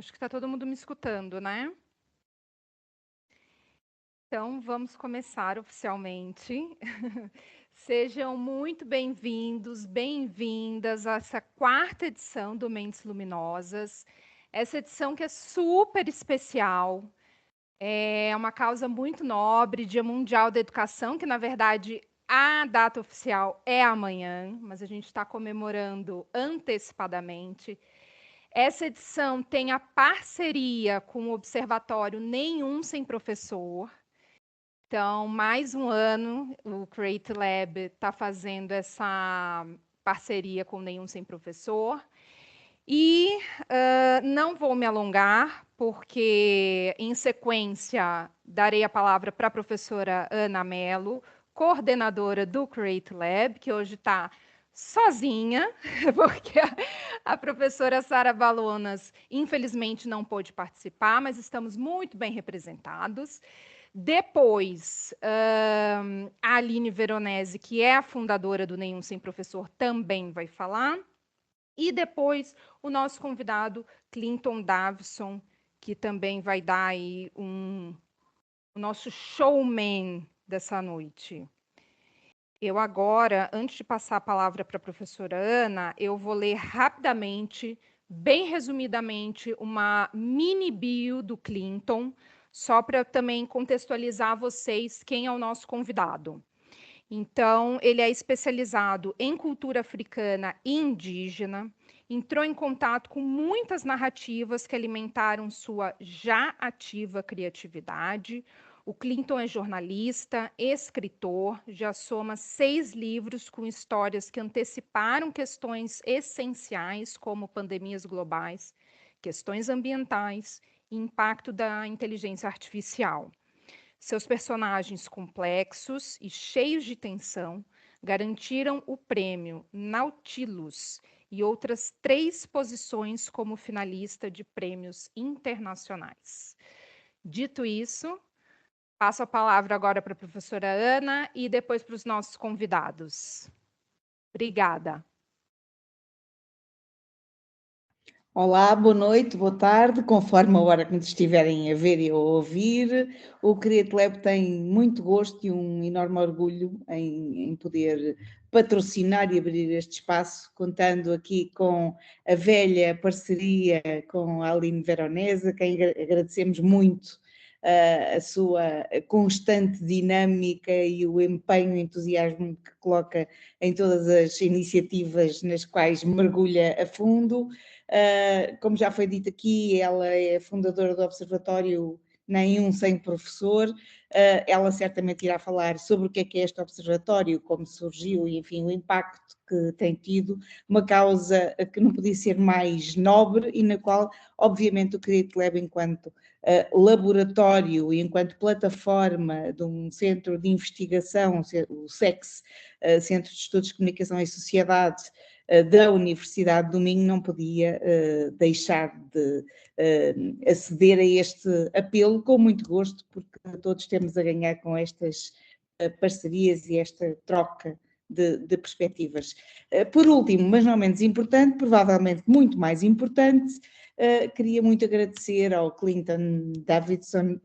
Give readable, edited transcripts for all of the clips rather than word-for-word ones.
Acho que está todo mundo me escutando, né? Então, vamos começar oficialmente. Sejam muito bem-vindos, bem-vindas a essa quarta edição do Mentes Luminosas. Essa edição que é super especial, é uma causa muito nobre, Dia Mundial da Educação, que, na verdade, a data oficial é amanhã, mas a gente está comemorando antecipadamente. Essa edição tem a parceria com o Observatório Nenhum Sem Professor. Então, mais um ano, o Create Lab está fazendo essa parceria com Nenhum Sem Professor. E não vou me alongar, porque, em sequência, darei a palavra para a professora Ana Mello, coordenadora do Create Lab, que hoje está sozinha, porque a professora Sara Balonas, infelizmente, não pôde participar, mas estamos muito bem representados. Depois, a Aline Veronese, que é a fundadora do Nenhum Sem Professor, também vai falar. E depois, o nosso convidado, Clinton Davison, que também vai dar aí o nosso showman dessa noite. Eu agora, antes de passar a palavra para a professora Ana, eu vou ler rapidamente, bem resumidamente, uma mini bio do Clinton, só para também contextualizar vocês quem é o nosso convidado. Então, ele é especializado em cultura africana e indígena, entrou em contato com muitas narrativas que alimentaram sua já ativa criatividade. O Clinton é jornalista, escritor, já soma 6 livros com histórias que anteciparam questões essenciais, como pandemias globais, questões ambientais e impacto da inteligência artificial. Seus personagens complexos e cheios de tensão garantiram o prêmio Nautilus e outras 3 posições como finalista de prêmios internacionais. Dito isso, passo a palavra agora para a professora Ana e depois para os nossos convidados. Obrigada. Olá, boa noite, boa tarde, conforme a hora que nos estiverem a ver e a ouvir. O Create Lab tem muito gosto e um enorme orgulho em poder patrocinar e abrir este espaço, contando aqui com a velha parceria com a Aline Veronese, a quem agradecemos muito a sua constante dinâmica e o empenho e entusiasmo que coloca em todas as iniciativas nas quais mergulha a fundo. Como já foi dito aqui, ela é fundadora do Observatório Nenhum Sem Professor. Ela certamente irá falar sobre o que é este observatório, como surgiu e, enfim, o impacto que tem tido, uma causa que não podia ser mais nobre e na qual, obviamente, o Create Lab, enquanto laboratório e enquanto plataforma de um centro de investigação, o SEX, Centro de Estudos de Comunicação e Sociedade, da Universidade do Minho, não podia deixar de aceder a este apelo com muito gosto, porque todos temos a ganhar com estas parcerias e esta troca de perspectivas. Por último, mas não menos importante, provavelmente muito mais importante, queria muito agradecer ao Clinton Davidson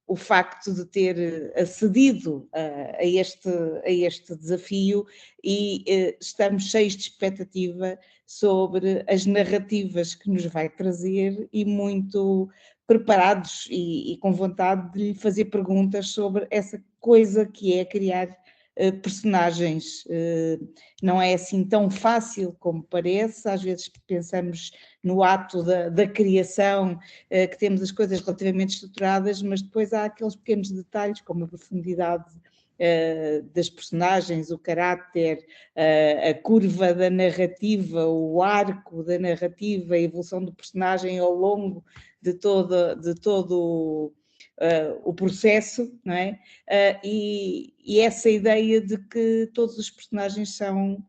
o facto de ter acedido a este desafio e estamos cheios de expectativa sobre as narrativas que nos vai trazer e muito preparados e com vontade de lhe fazer perguntas sobre essa coisa que é criar personagens. Não é assim tão fácil como parece, às vezes pensamos no ato da criação, que temos as coisas relativamente estruturadas, mas depois há aqueles pequenos detalhes, como a profundidade das personagens, o caráter, a curva da narrativa, o arco da narrativa, a evolução do personagem ao longo de todo o processo, não é? E essa ideia de que todos os personagens são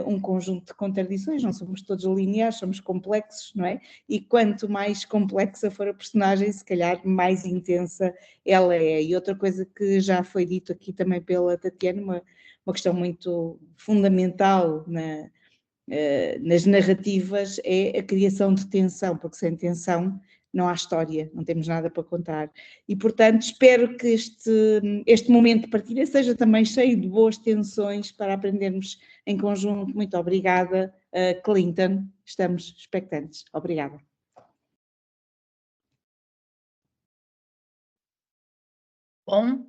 um conjunto de contradições, não somos todos lineares, somos complexos, não é? E quanto mais complexa for a personagem, se calhar mais intensa ela é. E outra coisa que já foi dito aqui também pela Tatiana, uma questão muito fundamental nas narrativas é a criação de tensão, porque sem tensão não há história, não temos nada para contar. E, portanto, espero que este momento de partilha seja também cheio de boas tensões para aprendermos em conjunto. Muito obrigada, Clinton. Estamos expectantes. Obrigada. Bom,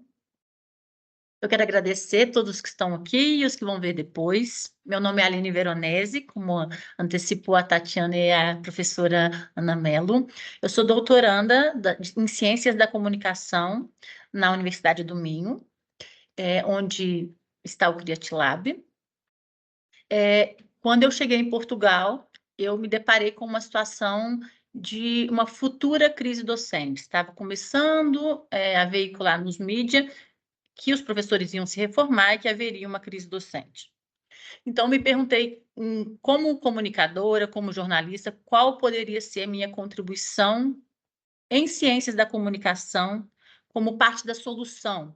eu quero agradecer a todos que estão aqui e os que vão ver depois. Meu nome é Aline Veronese, como antecipou a Tatiana e a professora Ana Mello. Eu sou doutoranda em Ciências da Comunicação na Universidade do Minho, onde está o CreatiLab. Quando eu cheguei em Portugal, eu me deparei com uma situação de uma futura crise docente. Estava começando a veicular nos mídias que os professores iam se reformar e que haveria uma crise docente. Então, me perguntei, como comunicadora, como jornalista, qual poderia ser a minha contribuição em ciências da comunicação como parte da solução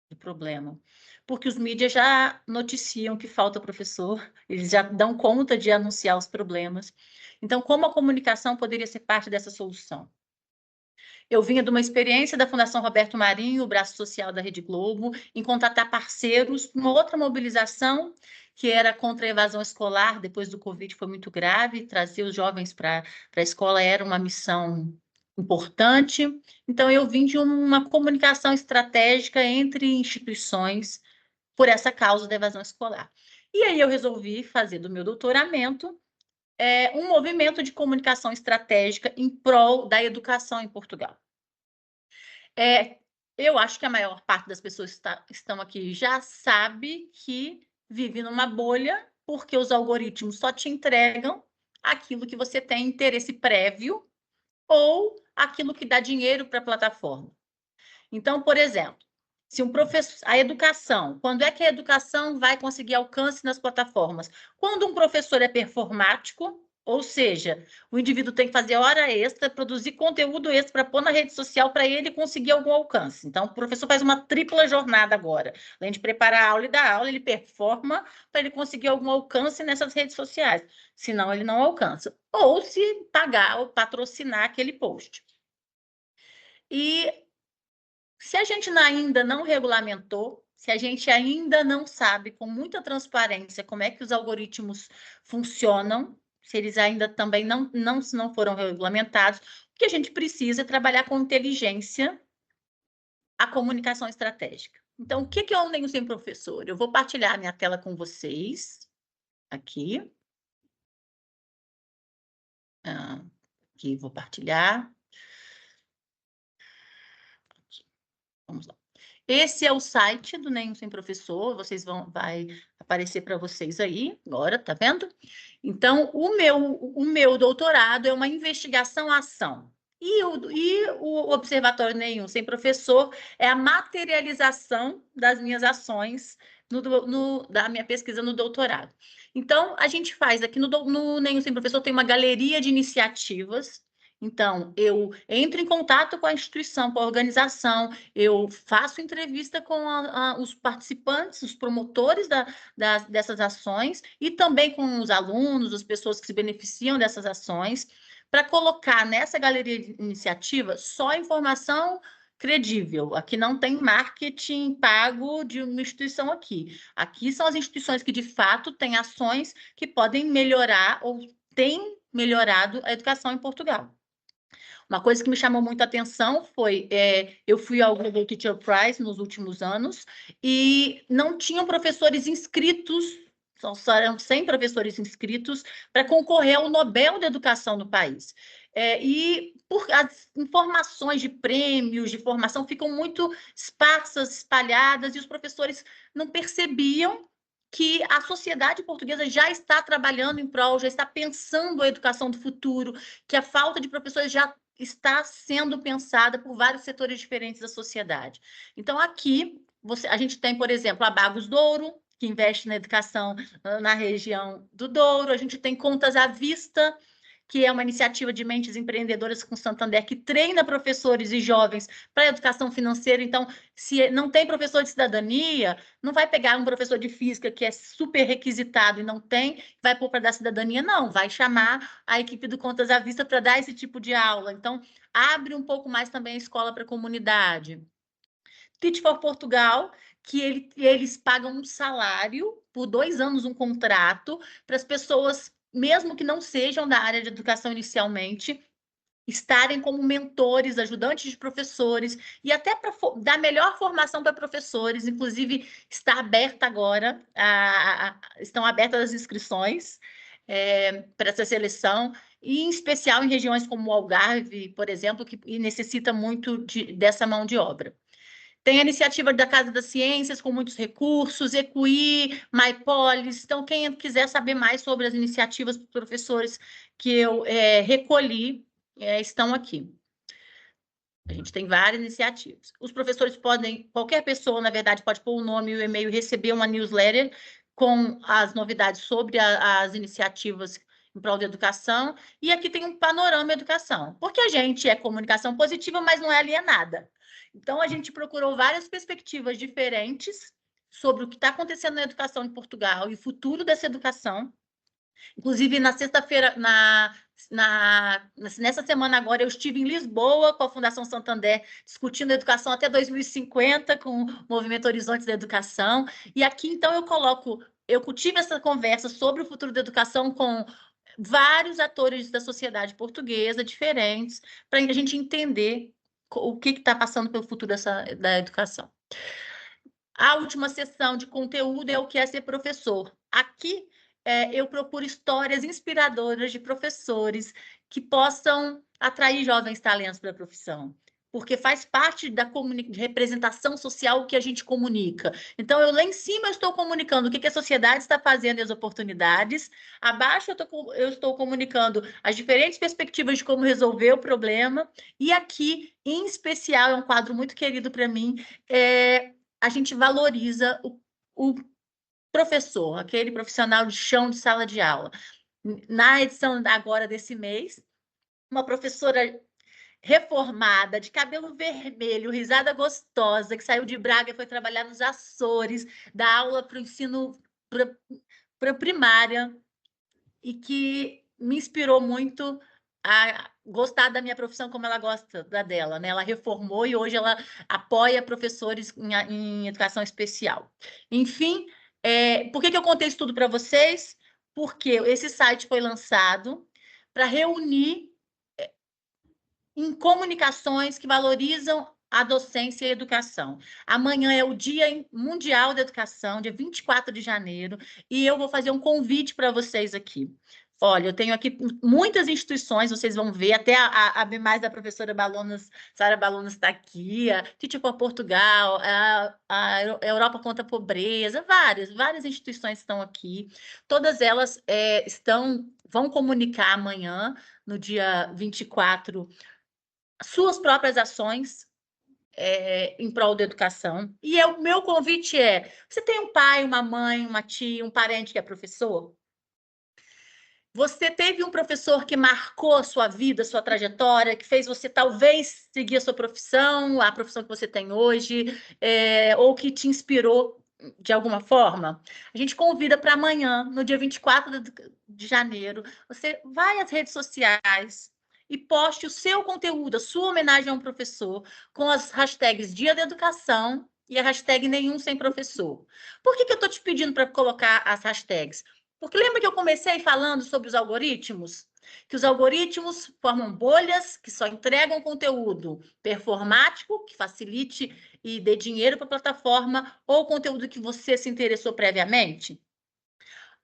do problema. Porque os mídias já noticiam que falta professor, eles já dão conta de anunciar os problemas. Então, como a comunicação poderia ser parte dessa solução? Eu vinha de uma experiência da Fundação Roberto Marinho, o braço social da Rede Globo, em contatar parceiros, uma outra mobilização que era contra a evasão escolar, depois do Covid foi muito grave, trazer os jovens para a escola era uma missão importante. Então, eu vim de uma comunicação estratégica entre instituições por essa causa da evasão escolar. E aí eu resolvi fazer do meu doutoramento um movimento de comunicação estratégica em prol da educação em Portugal. Eu acho que a maior parte das pessoas que estão aqui já sabe que vive numa bolha, porque os algoritmos só te entregam aquilo que você tem interesse prévio ou aquilo que dá dinheiro para a plataforma. Então, por exemplo, se um professor, a educação, quando é que a educação vai conseguir alcance nas plataformas? Quando um professor é performático, ou seja, o indivíduo tem que fazer hora extra, produzir conteúdo extra para pôr na rede social para ele conseguir algum alcance. Então, o professor faz uma tripla jornada agora. Além de preparar a aula e dar aula, ele performa para ele conseguir algum alcance nessas redes sociais. Senão, ele não alcança. Ou se pagar ou patrocinar aquele post. E se a gente ainda não regulamentou, se a gente ainda não sabe com muita transparência como é que os algoritmos funcionam, se eles ainda também não foram regulamentados, o que a gente precisa é trabalhar com inteligência a comunicação estratégica. Então, o que é o Nem Sem Professor? Eu vou partilhar minha tela com vocês, aqui. Aqui, vou partilhar. Aqui. Vamos lá. Esse é o site do Nenhum Sem Professor, vai aparecer para vocês aí, agora, tá vendo? Então, o meu doutorado é uma investigação-ação. E o Observatório Nenhum Sem Professor é a materialização das minhas ações da minha pesquisa no doutorado. Então, a gente faz aqui no Nenhum Sem Professor, tem uma galeria de iniciativas. Então, eu entro em contato com a instituição, com a organização, eu faço entrevista com os participantes, os promotores dessas ações e também com os alunos, as pessoas que se beneficiam dessas ações, para colocar nessa galeria de iniciativa só informação credível. Aqui não tem marketing pago de uma instituição aqui. Aqui são as instituições que, de fato, têm ações que podem melhorar ou têm melhorado a educação em Portugal. Uma coisa que me chamou muito a atenção foi, eu fui ao Global Teacher Prize nos últimos anos e não tinham professores inscritos, só eram 100 professores inscritos para concorrer ao Nobel da Educação no país. E as informações de prêmios, de formação, ficam muito esparsas, espalhadas, e os professores não percebiam que a sociedade portuguesa já está trabalhando em prol, já está pensando a educação do futuro, que a falta de professores já está sendo pensada por vários setores diferentes da sociedade. Então, aqui, a gente tem, por exemplo, a Bagos Douro, que investe na educação na região do Douro, a gente tem Contas à Vista, que é uma iniciativa de Mentes Empreendedoras com Santander, que treina professores e jovens para a educação financeira. Então, se não tem professor de cidadania, não vai pegar um professor de física que é super requisitado e não tem, vai pôr para dar cidadania, não. Vai chamar a equipe do Contas à Vista para dar esse tipo de aula. Então, abre um pouco mais também a escola para a comunidade. Teach for Portugal, que eles pagam um salário por 2 anos, um contrato, para as pessoas, mesmo que não sejam da área de educação inicialmente, estarem como mentores, ajudantes de professores, e até para dar melhor formação para professores. Inclusive, está aberta agora, estão abertas as inscrições para essa seleção, e em especial em regiões como o Algarve, por exemplo, que necessita muito dessa mão de obra. Tem a iniciativa da Casa das Ciências, com muitos recursos, EQI, MyPolis. Então, quem quiser saber mais sobre as iniciativas dos professores que eu recolhi, estão aqui. A gente tem várias iniciativas. Os professores podem, qualquer pessoa, na verdade, pode pôr o nome e o e-mail e receber uma newsletter com as novidades sobre as iniciativas em prol da educação. E aqui tem um panorama educação, porque a gente é comunicação positiva, mas não é alienada. Então, a gente procurou várias perspectivas diferentes sobre o que está acontecendo na educação em Portugal e o futuro dessa educação. Inclusive, na sexta-feira, nessa semana agora, eu estive em Lisboa com a Fundação Santander, discutindo educação até 2050, com o Movimento Horizontes da Educação. E aqui, então, eu tive essa conversa sobre o futuro da educação com vários atores da sociedade portuguesa, diferentes, para a gente entender o que está passando pelo futuro da educação. A última sessão de conteúdo é o que é ser professor. Aqui, eu procuro histórias inspiradoras de professores que possam atrair jovens talentos para a profissão, porque faz parte da representação social que a gente comunica. Então, eu lá em cima estou comunicando o que a sociedade está fazendo e as oportunidades, abaixo eu estou comunicando as diferentes perspectivas de como resolver o problema, e aqui, em especial, é um quadro muito querido para mim, a gente valoriza o professor, aquele profissional de chão de sala de aula. Na edição agora desse mês, uma professora reformada, de cabelo vermelho, risada gostosa, que saiu de Braga e foi trabalhar nos Açores, dar aula para o ensino, para primária, e que me inspirou muito a gostar da minha profissão como ela gosta da dela, né? Ela reformou e hoje ela apoia professores em educação especial. Enfim, por que eu contei isso tudo para vocês? Porque esse site foi lançado para reunir em comunicações que valorizam a docência e a educação. Amanhã é o Dia Mundial da Educação, dia 24 de janeiro, e eu vou fazer um convite para vocês aqui. Olha, eu tenho aqui muitas instituições, vocês vão ver, até a mais da professora Balonas, Sara Balonas está aqui, a Teach for Portugal, a Europa contra a Pobreza, várias instituições estão aqui. Todas elas vão comunicar amanhã, no dia 24, suas próprias ações em prol da educação. E o meu convite você tem um pai, uma mãe, uma tia, um parente que é professor? Você teve um professor que marcou a sua vida, a sua trajetória, que fez você talvez seguir a sua profissão, a profissão que você tem hoje, ou que te inspirou de alguma forma? A gente convida para amanhã, no dia 24 de janeiro, você vai às redes sociais e poste o seu conteúdo, a sua homenagem a um professor, com as hashtags Dia da Educação e a hashtag Nenhum Sem Professor. Por que eu estou te pedindo para colocar as hashtags? Porque lembra que eu comecei falando sobre os algoritmos? Que os algoritmos formam bolhas que só entregam conteúdo performático, que facilite e dê dinheiro para a plataforma, ou conteúdo que você se interessou previamente.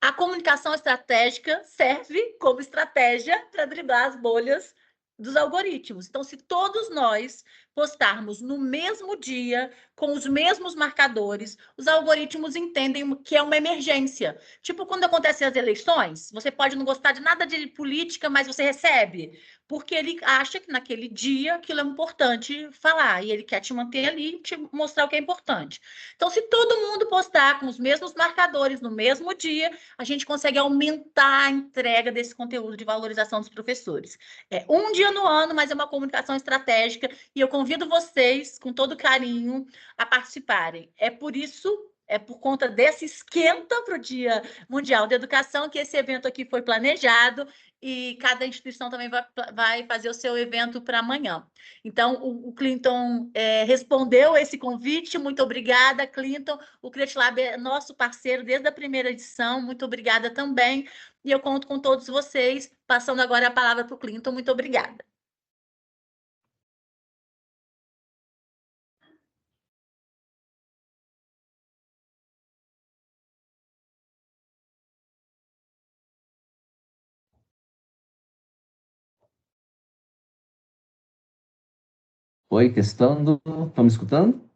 A comunicação estratégica serve como estratégia para driblar as bolhas dos algoritmos. Então, se todos nós postarmos no mesmo dia, com os mesmos marcadores, os algoritmos entendem que é uma emergência. Tipo, quando acontecem as eleições, você pode não gostar de nada de política, mas você recebe, porque ele acha que naquele dia aquilo é importante falar, e ele quer te manter ali e te mostrar o que é importante. Então, se todo mundo postar com os mesmos marcadores no mesmo dia, a gente consegue aumentar a entrega desse conteúdo de valorização dos professores. É um dia no ano, mas é uma comunicação estratégica, e eu convido vocês, com todo carinho, a participarem. É por isso, é por conta desse esquenta para o Dia Mundial da Educação que esse evento aqui foi planejado, e cada instituição também vai fazer o seu evento para amanhã. Então, o Clinton respondeu esse convite. Muito obrigada, Clinton. O CreatiLab é nosso parceiro desde a primeira edição. Muito obrigada também. E eu conto com todos vocês. Passando agora a palavra para o Clinton. Muito obrigada. Oi, testando. Estão me escutando?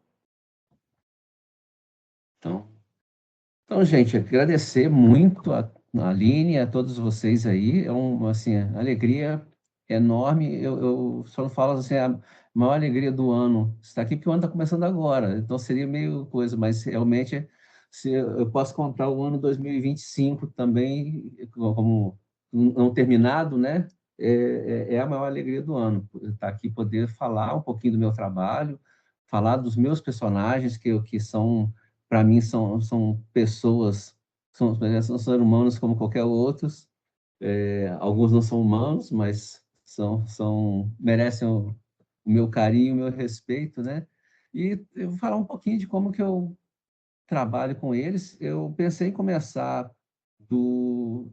Então, gente, agradecer muito a Aline, a todos vocês aí. É uma assim, alegria enorme. Eu só não falo assim, a maior alegria do ano está aqui, porque o ano está começando agora. Então, seria meio coisa, mas realmente se eu posso contar o ano 2025 também como não terminado, né? É a maior alegria do ano, estar aqui, poder falar um pouquinho do meu trabalho, falar dos meus personagens, que são, para mim, são pessoas, são seres humanos como qualquer outros. Alguns não são humanos, mas merecem o meu carinho, o meu respeito, né? E eu vou falar um pouquinho de como que eu trabalho com eles. Eu pensei em começar do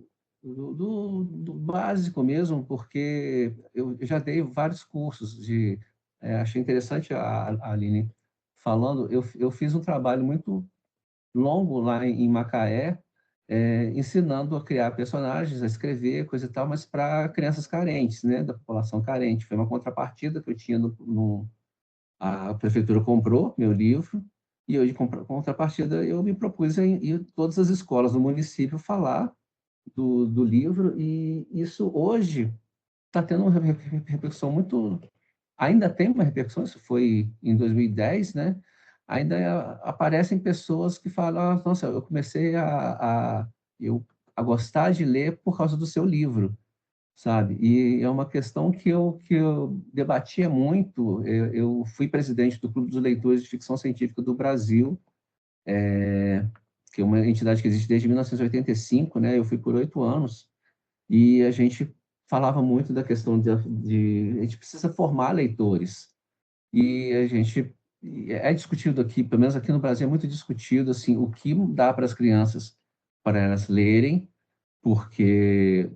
básico mesmo, porque eu já dei vários cursos achei interessante a Aline falando. Eu fiz um trabalho muito longo lá em Macaé, ensinando a criar personagens, a escrever, coisa e tal, mas para crianças carentes, né, da população carente. Foi uma contrapartida que eu tinha a prefeitura comprou meu livro, e eu, de contrapartida, eu me propus em ir todas as escolas do município falar do livro, e isso hoje está tendo uma repercussão muito... Ainda tem uma repercussão, isso foi em 2010, né? Ainda aparecem pessoas que falam: nossa, eu comecei a gostar de ler por causa do seu livro, sabe? E é uma questão que eu debatia muito. Eu fui presidente do Clube dos Leitores de Ficção Científica do Brasil, que é uma entidade que existe desde 1985, né? Eu fui por 8 anos, e a gente falava muito da questão a gente precisa formar leitores. E a gente é discutido aqui, pelo menos aqui no Brasil, é muito discutido assim, o que dá para as crianças para elas lerem, porque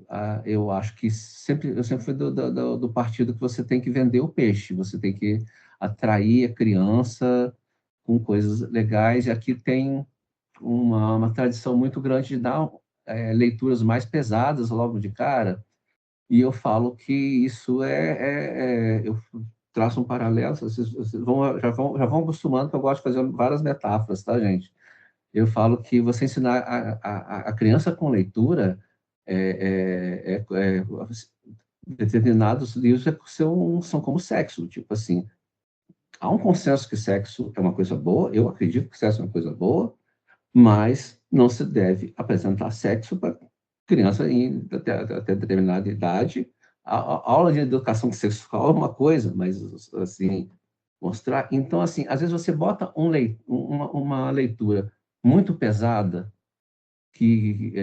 eu acho que eu sempre fui do partido que você tem que vender o peixe, você tem que atrair a criança com coisas legais, e aqui tem uma tradição muito grande de dar leituras mais pesadas logo de cara, e eu falo que isso eu traço um paralelo, vocês já vão acostumando, que eu gosto de fazer várias metáforas, tá, gente? Eu falo que você ensinar a criança com leitura, determinados livros são como sexo, tipo assim, há um consenso que sexo é uma coisa boa, eu acredito que sexo é uma coisa boa, mas não se deve apresentar sexo para criança até determinada idade. A aula de educação sexual é uma coisa, mas, assim, mostrar... Então, assim, às vezes você bota uma leitura muito pesada, que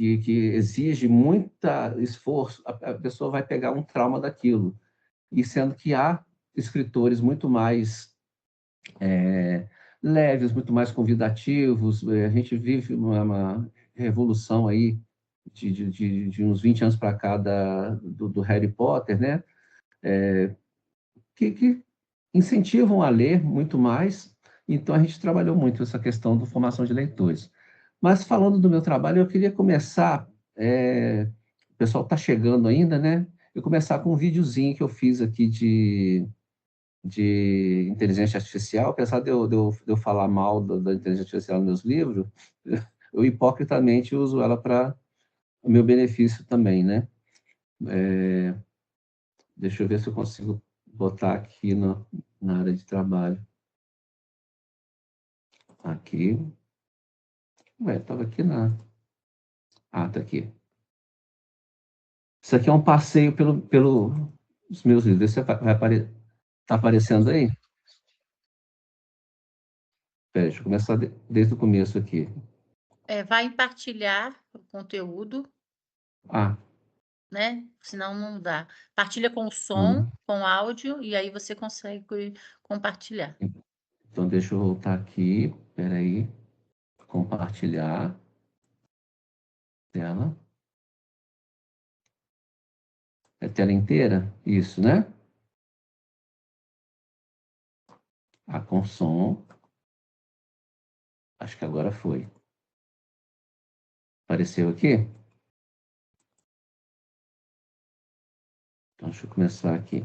exige muito esforço, a pessoa vai pegar um trauma daquilo. E sendo que há escritores muito mais leves, muito mais convidativos. A gente vive uma revolução aí de uns 20 anos para cá do Harry Potter, né? Que incentivam a ler muito mais. Então, a gente trabalhou muito essa questão da formação de leitores. Mas, falando do meu trabalho, eu queria começar... o pessoal está chegando ainda, né? Eu começar com um videozinho que eu fiz aqui de inteligência artificial, apesar de eu falar mal da inteligência artificial nos meus livros, eu hipocritamente uso ela para o meu benefício também, né? Deixa eu ver se eu consigo botar aqui na área de trabalho. Aqui. Ué, estava aqui na... Ah, tá aqui. Isso aqui é um passeio pelos meus livros. Você tá aparecendo aí? Peraí, deixa eu começar desde o começo aqui. Vai em partilhar o conteúdo, Ah, né? Senão não dá. Partilha com som, hum. com áudio, e aí você consegue compartilhar. Então, deixa eu voltar aqui. Peraí. Compartilhar. Tela. É tela inteira? Isso, né? Ah, com som. Acho que agora foi. Apareceu aqui? Então, deixa eu começar aqui.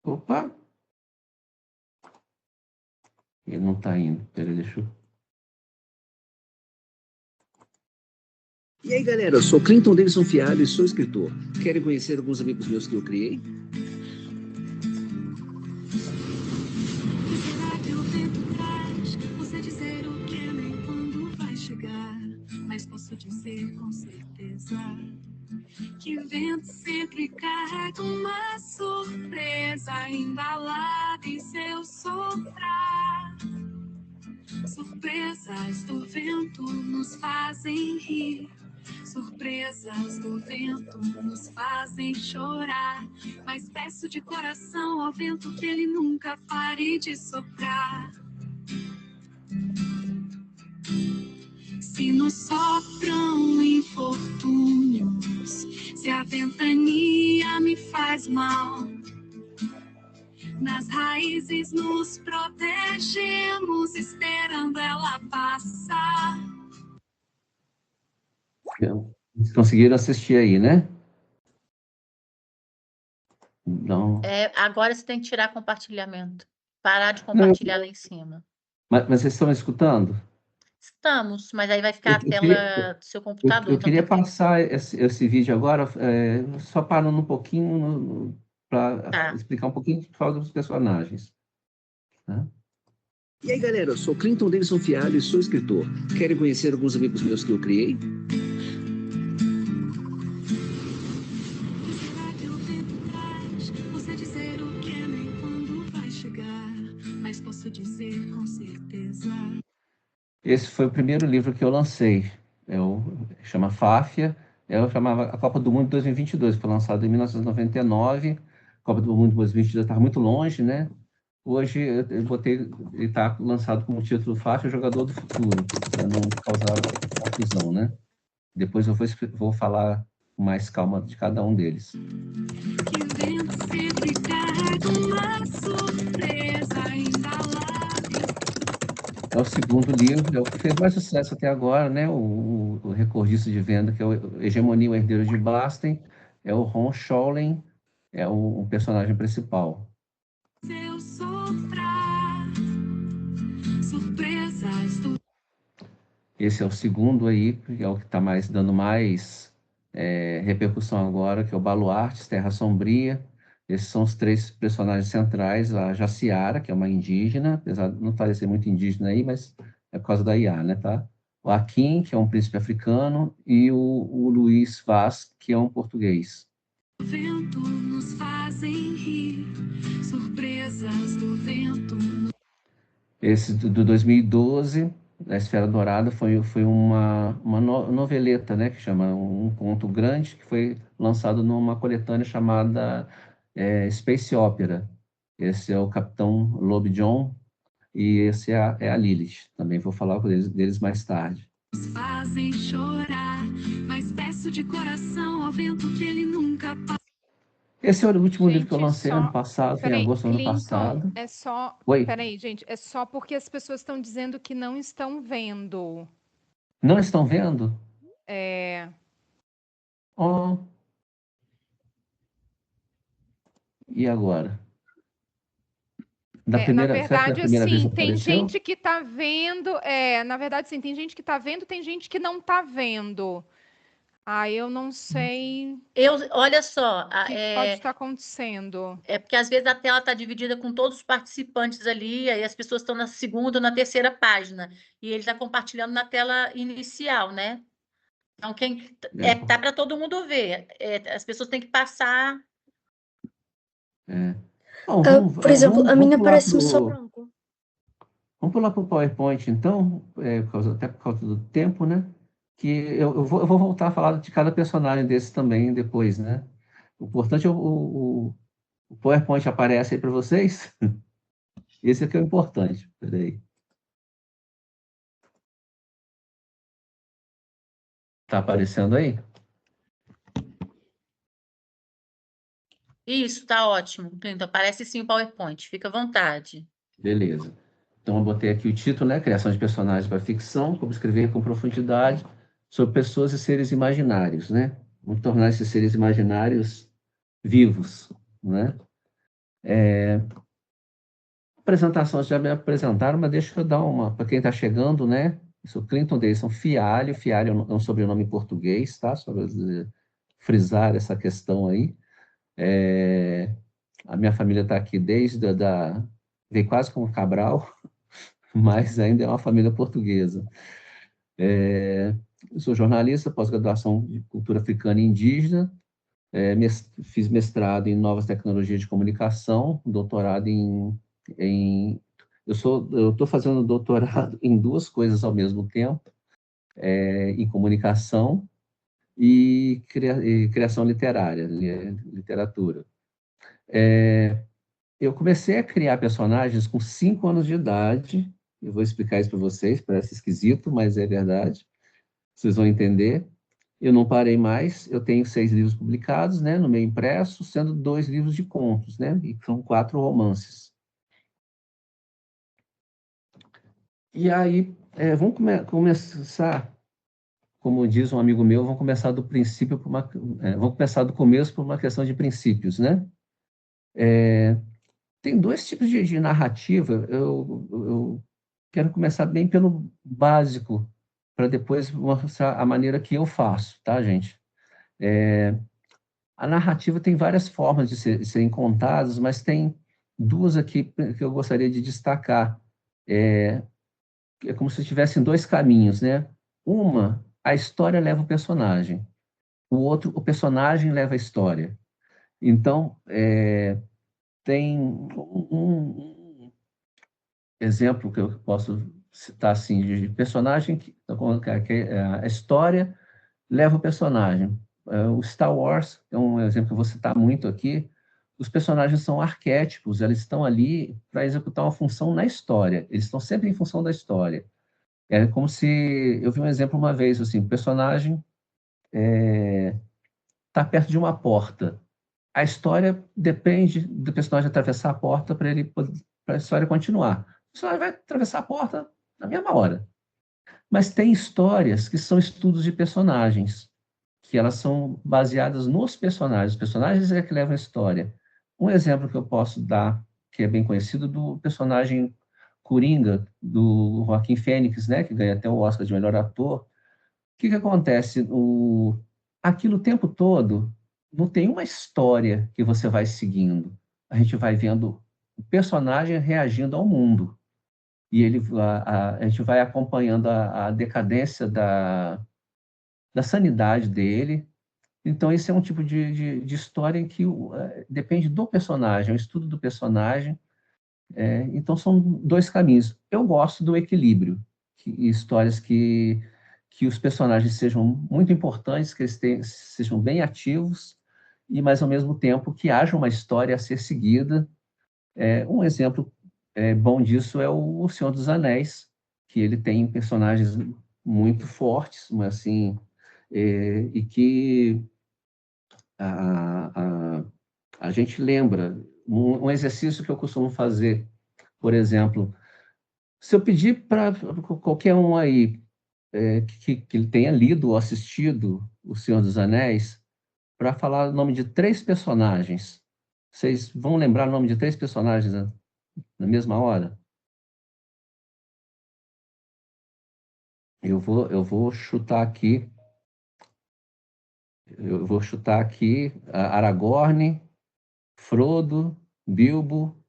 Opa! Ele não está indo. Peraí, deixa eu... E aí, galera, eu sou Clinton Davidson Fialho e sou escritor. Querem conhecer alguns amigos meus que eu criei? Você dizer o que nem quando vai chegar, mas posso dizer com certeza que o vento sempre carrega uma surpresa embalada em seu soprar. Surpresas do vento nos fazem rir. Surpresas do vento nos fazem chorar. Mas peço de coração ao vento que ele nunca pare de soprar. Se nos sopram infortúnios, se a ventania me faz mal, nas raízes nos protegemos, esperando ela passar. Vocês conseguiram assistir aí, né? Não. Agora você tem que tirar compartilhamento. Parar de Não, compartilhar lá em cima. mas vocês estão escutando? Estamos, mas aí vai ficar a queria, tela do seu computador. eu Então queria tem que... passar esse vídeo agora, só parando um pouquinho para Tá. explicar um pouquinho de cada dos personagens. Tá? E aí, galera, eu sou Clinton Davidson Fialho e sou escritor. Querem conhecer alguns amigos meus que eu criei? Você dizer o que nem quando vai chegar, mas posso dizer com certeza. Esse foi o primeiro livro que eu lancei. Chama Fáfia. Eu chamava A Copa do Mundo de 2022, foi lançado em 1999. A Copa do Mundo de 2022 estava muito longe, né? Hoje eu botei, ele está lançado como título Fáfia, Jogador do Futuro, para não causar confusão, né? Depois eu vou falar com mais calma de cada um deles. Que o vento sempre carrega uma surpresa embalada. É o segundo livro, é o que fez mais sucesso até agora, né? O recordista de venda, que é o Hegemonia, o Herdeiro de Basten, é o Ron Schollen, é o personagem principal. Seu soprar, surpresas do... Esse é o segundo aí, que é o que está dando mais repercussão agora, que é o Baluartes, Terra Sombria. Esses são os três personagens centrais, a Jaciara, que é uma indígena, apesar de não parecer muito indígena aí, mas é por causa da IA, né, tá? O Akin, que é um príncipe africano, e o Luiz Vaz, que é um português. O vento nos fazem rir, surpresas do vento. Esse do 2012, da Esfera Dourada, foi uma noveleta, né, que chama Um Conto Grande, que foi lançado numa coletânea chamada Space Opera. Esse é o Capitão Lobby John e esse é a Lilith. Também vou falar deles mais tarde. Nos fazem chorar, mas peço de coração ao vento que ele nunca passa. Esse é o último livro que eu Gente, lancei ano passado, em agosto do ano Clinton, passado. é só. Oi, Peraí, gente, é só porque as pessoas estão dizendo que não estão vendo. não estão vendo? É, Oh, E agora? Na Será que da verdade, primeira vez assim, tem apareceu? gente que tá vendo, na verdade, sim, tem gente que tá vendo, tem gente que não tá vendo. Aí eu não sei o Olha só, que que pode estar acontecendo. é porque às vezes a tela está dividida com todos os participantes ali, aí as pessoas estão na segunda ou na terceira página, e ele está compartilhando na tela inicial, né? Então, É, tá para todo mundo ver. As pessoas têm que passar. é. Bom, Por exemplo, a minha pular parece-me só branco. vamos pular para o PowerPoint, então, até por causa do tempo, né? Que eu vou voltar a falar de cada personagem desse também depois, né? O importante é o PowerPoint aparece aí para vocês. Esse aqui é o importante. Peraí. Tá aparecendo aí? Isso, tá ótimo. Então, aparece sim o PowerPoint, fica à vontade. Beleza. Então, eu botei aqui o título, né? Criação de personagens para ficção, como escrever com profundidade sobre pessoas e seres imaginários, né? Vamos tornar esses seres imaginários vivos, né? Apresentação, já me apresentaram, mas deixa eu dar uma, para quem está chegando, né? Eu sou Clinton Deison Fialho, Fialho é um sobrenome em português, tá? Só para frisar essa questão aí. A minha família está aqui veio quase como Cabral, mas ainda é uma família portuguesa. Eu sou jornalista, pós-graduação de cultura africana e indígena, fiz mestrado em novas tecnologias de comunicação, doutorado eu estou fazendo doutorado em duas coisas ao mesmo tempo, em comunicação e criação literária, literatura. Eu comecei a criar personagens com 5 anos de idade, eu vou explicar isso para vocês, parece esquisito, mas é verdade, vocês vão entender. Eu não parei mais, eu tenho 6 livros publicados, né, no meio impresso, sendo 2 livros de contos, né, e são 4 romances. E aí, vamos começar, como diz um amigo meu, vamos começar do princípio, vamos começar do começo por uma questão de princípios, né? Tem 2 tipos de narrativa, eu quero começar bem pelo básico, para depois mostrar a maneira que eu faço, tá, gente? A narrativa tem várias formas de serem contadas, mas tem 2 aqui que eu gostaria de destacar. É como se tivessem 2 caminhos, né? Uma, a história leva o personagem. O outro, o personagem leva a história. Então, tem um exemplo que eu posso citar assim, de personagem que a história leva o personagem. O Star Wars é um exemplo que eu vou citar muito aqui. Os personagens são arquétipos, eles estão ali para executar uma função na história. Eles estão sempre em função da história. É como se eu vi um exemplo uma vez, assim, o personagem está perto de uma porta. A história depende do personagem atravessar a porta para a história continuar. O personagem vai atravessar a porta na mesma hora. Mas tem histórias que são estudos de personagens, que elas são baseadas nos personagens. Os personagens é que levam a história. Um exemplo que eu posso dar, que é bem conhecido, do personagem Coringa, do Joaquim Fênix, né, que ganha até o Oscar de melhor ator. O que acontece? Aquilo o tempo todo não tem uma história que você vai seguindo. A gente vai vendo o personagem reagindo ao mundo. E a gente vai acompanhando a decadência da sanidade dele. Então, esse é um tipo de história em que depende do personagem, o estudo do personagem. Então, são 2 caminhos. Eu gosto do equilíbrio, histórias que os personagens sejam muito importantes, que eles sejam bem ativos, mas, ao mesmo tempo, que haja uma história a ser seguida. Um exemplo bom disso é o Senhor dos Anéis, que ele tem personagens muito fortes, mas assim, e que a gente lembra. Um exercício que eu costumo fazer, por exemplo, se eu pedir para qualquer um aí que ele tenha lido ou assistido O Senhor dos Anéis, para falar o nome de 3 personagens, Vocês vão lembrar o nome de 3 personagens na mesma hora? Eu vou chutar aqui. Eu vou chutar aqui Aragorn, Frodo, Bilbo,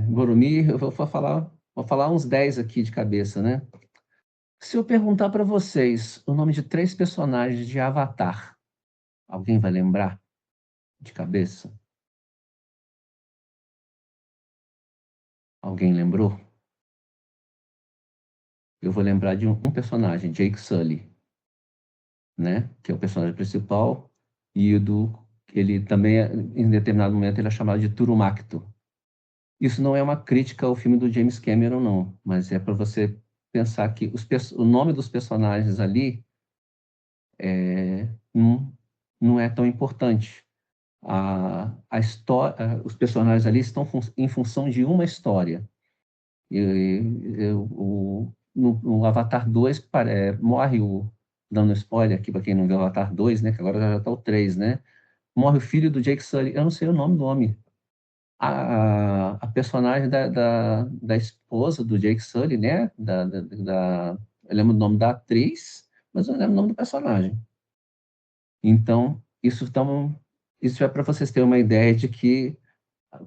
Boromir. Eu vou falar uns 10 aqui de cabeça, né? Se eu perguntar para vocês o nome de 3 personagens de Avatar, alguém vai lembrar de cabeça? Alguém lembrou? Eu vou lembrar de um personagem, Jake Sully, né? Que é o personagem principal, e ele também, em determinado momento, ele é chamado de Turumacto. Isso não é uma crítica ao filme do James Cameron, não, mas é para você pensar que o nome dos personagens ali não é tão importante. A história, os personagens ali estão em função de uma história. No Avatar 2, morre dando spoiler aqui para quem não viu o Avatar 2, né, que agora já está o 3, né? Morre o filho do Jake Sully, eu não sei o nome do homem. A personagem da esposa do Jake Sully, né? Eu lembro o nome da atriz, mas eu não lembro o nome do personagem. Então, isso é para vocês terem uma ideia de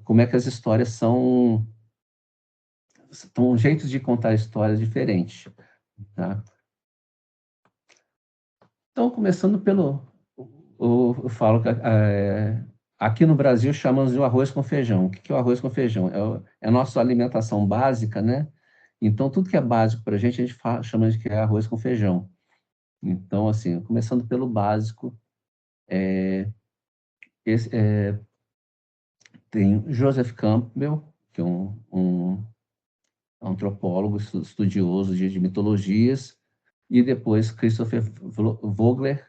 como é que as histórias são jeitos de contar histórias diferentes, tá? Então, começando eu falo que aqui no Brasil chamamos de arroz com feijão. O que é o arroz com feijão? É a nossa alimentação básica, né? Então, tudo que é básico para a gente chama de que é arroz com feijão. Então, assim, começando pelo básico, tem Joseph Campbell, que é um antropólogo, estudioso de mitologias, e depois Christopher Vogler.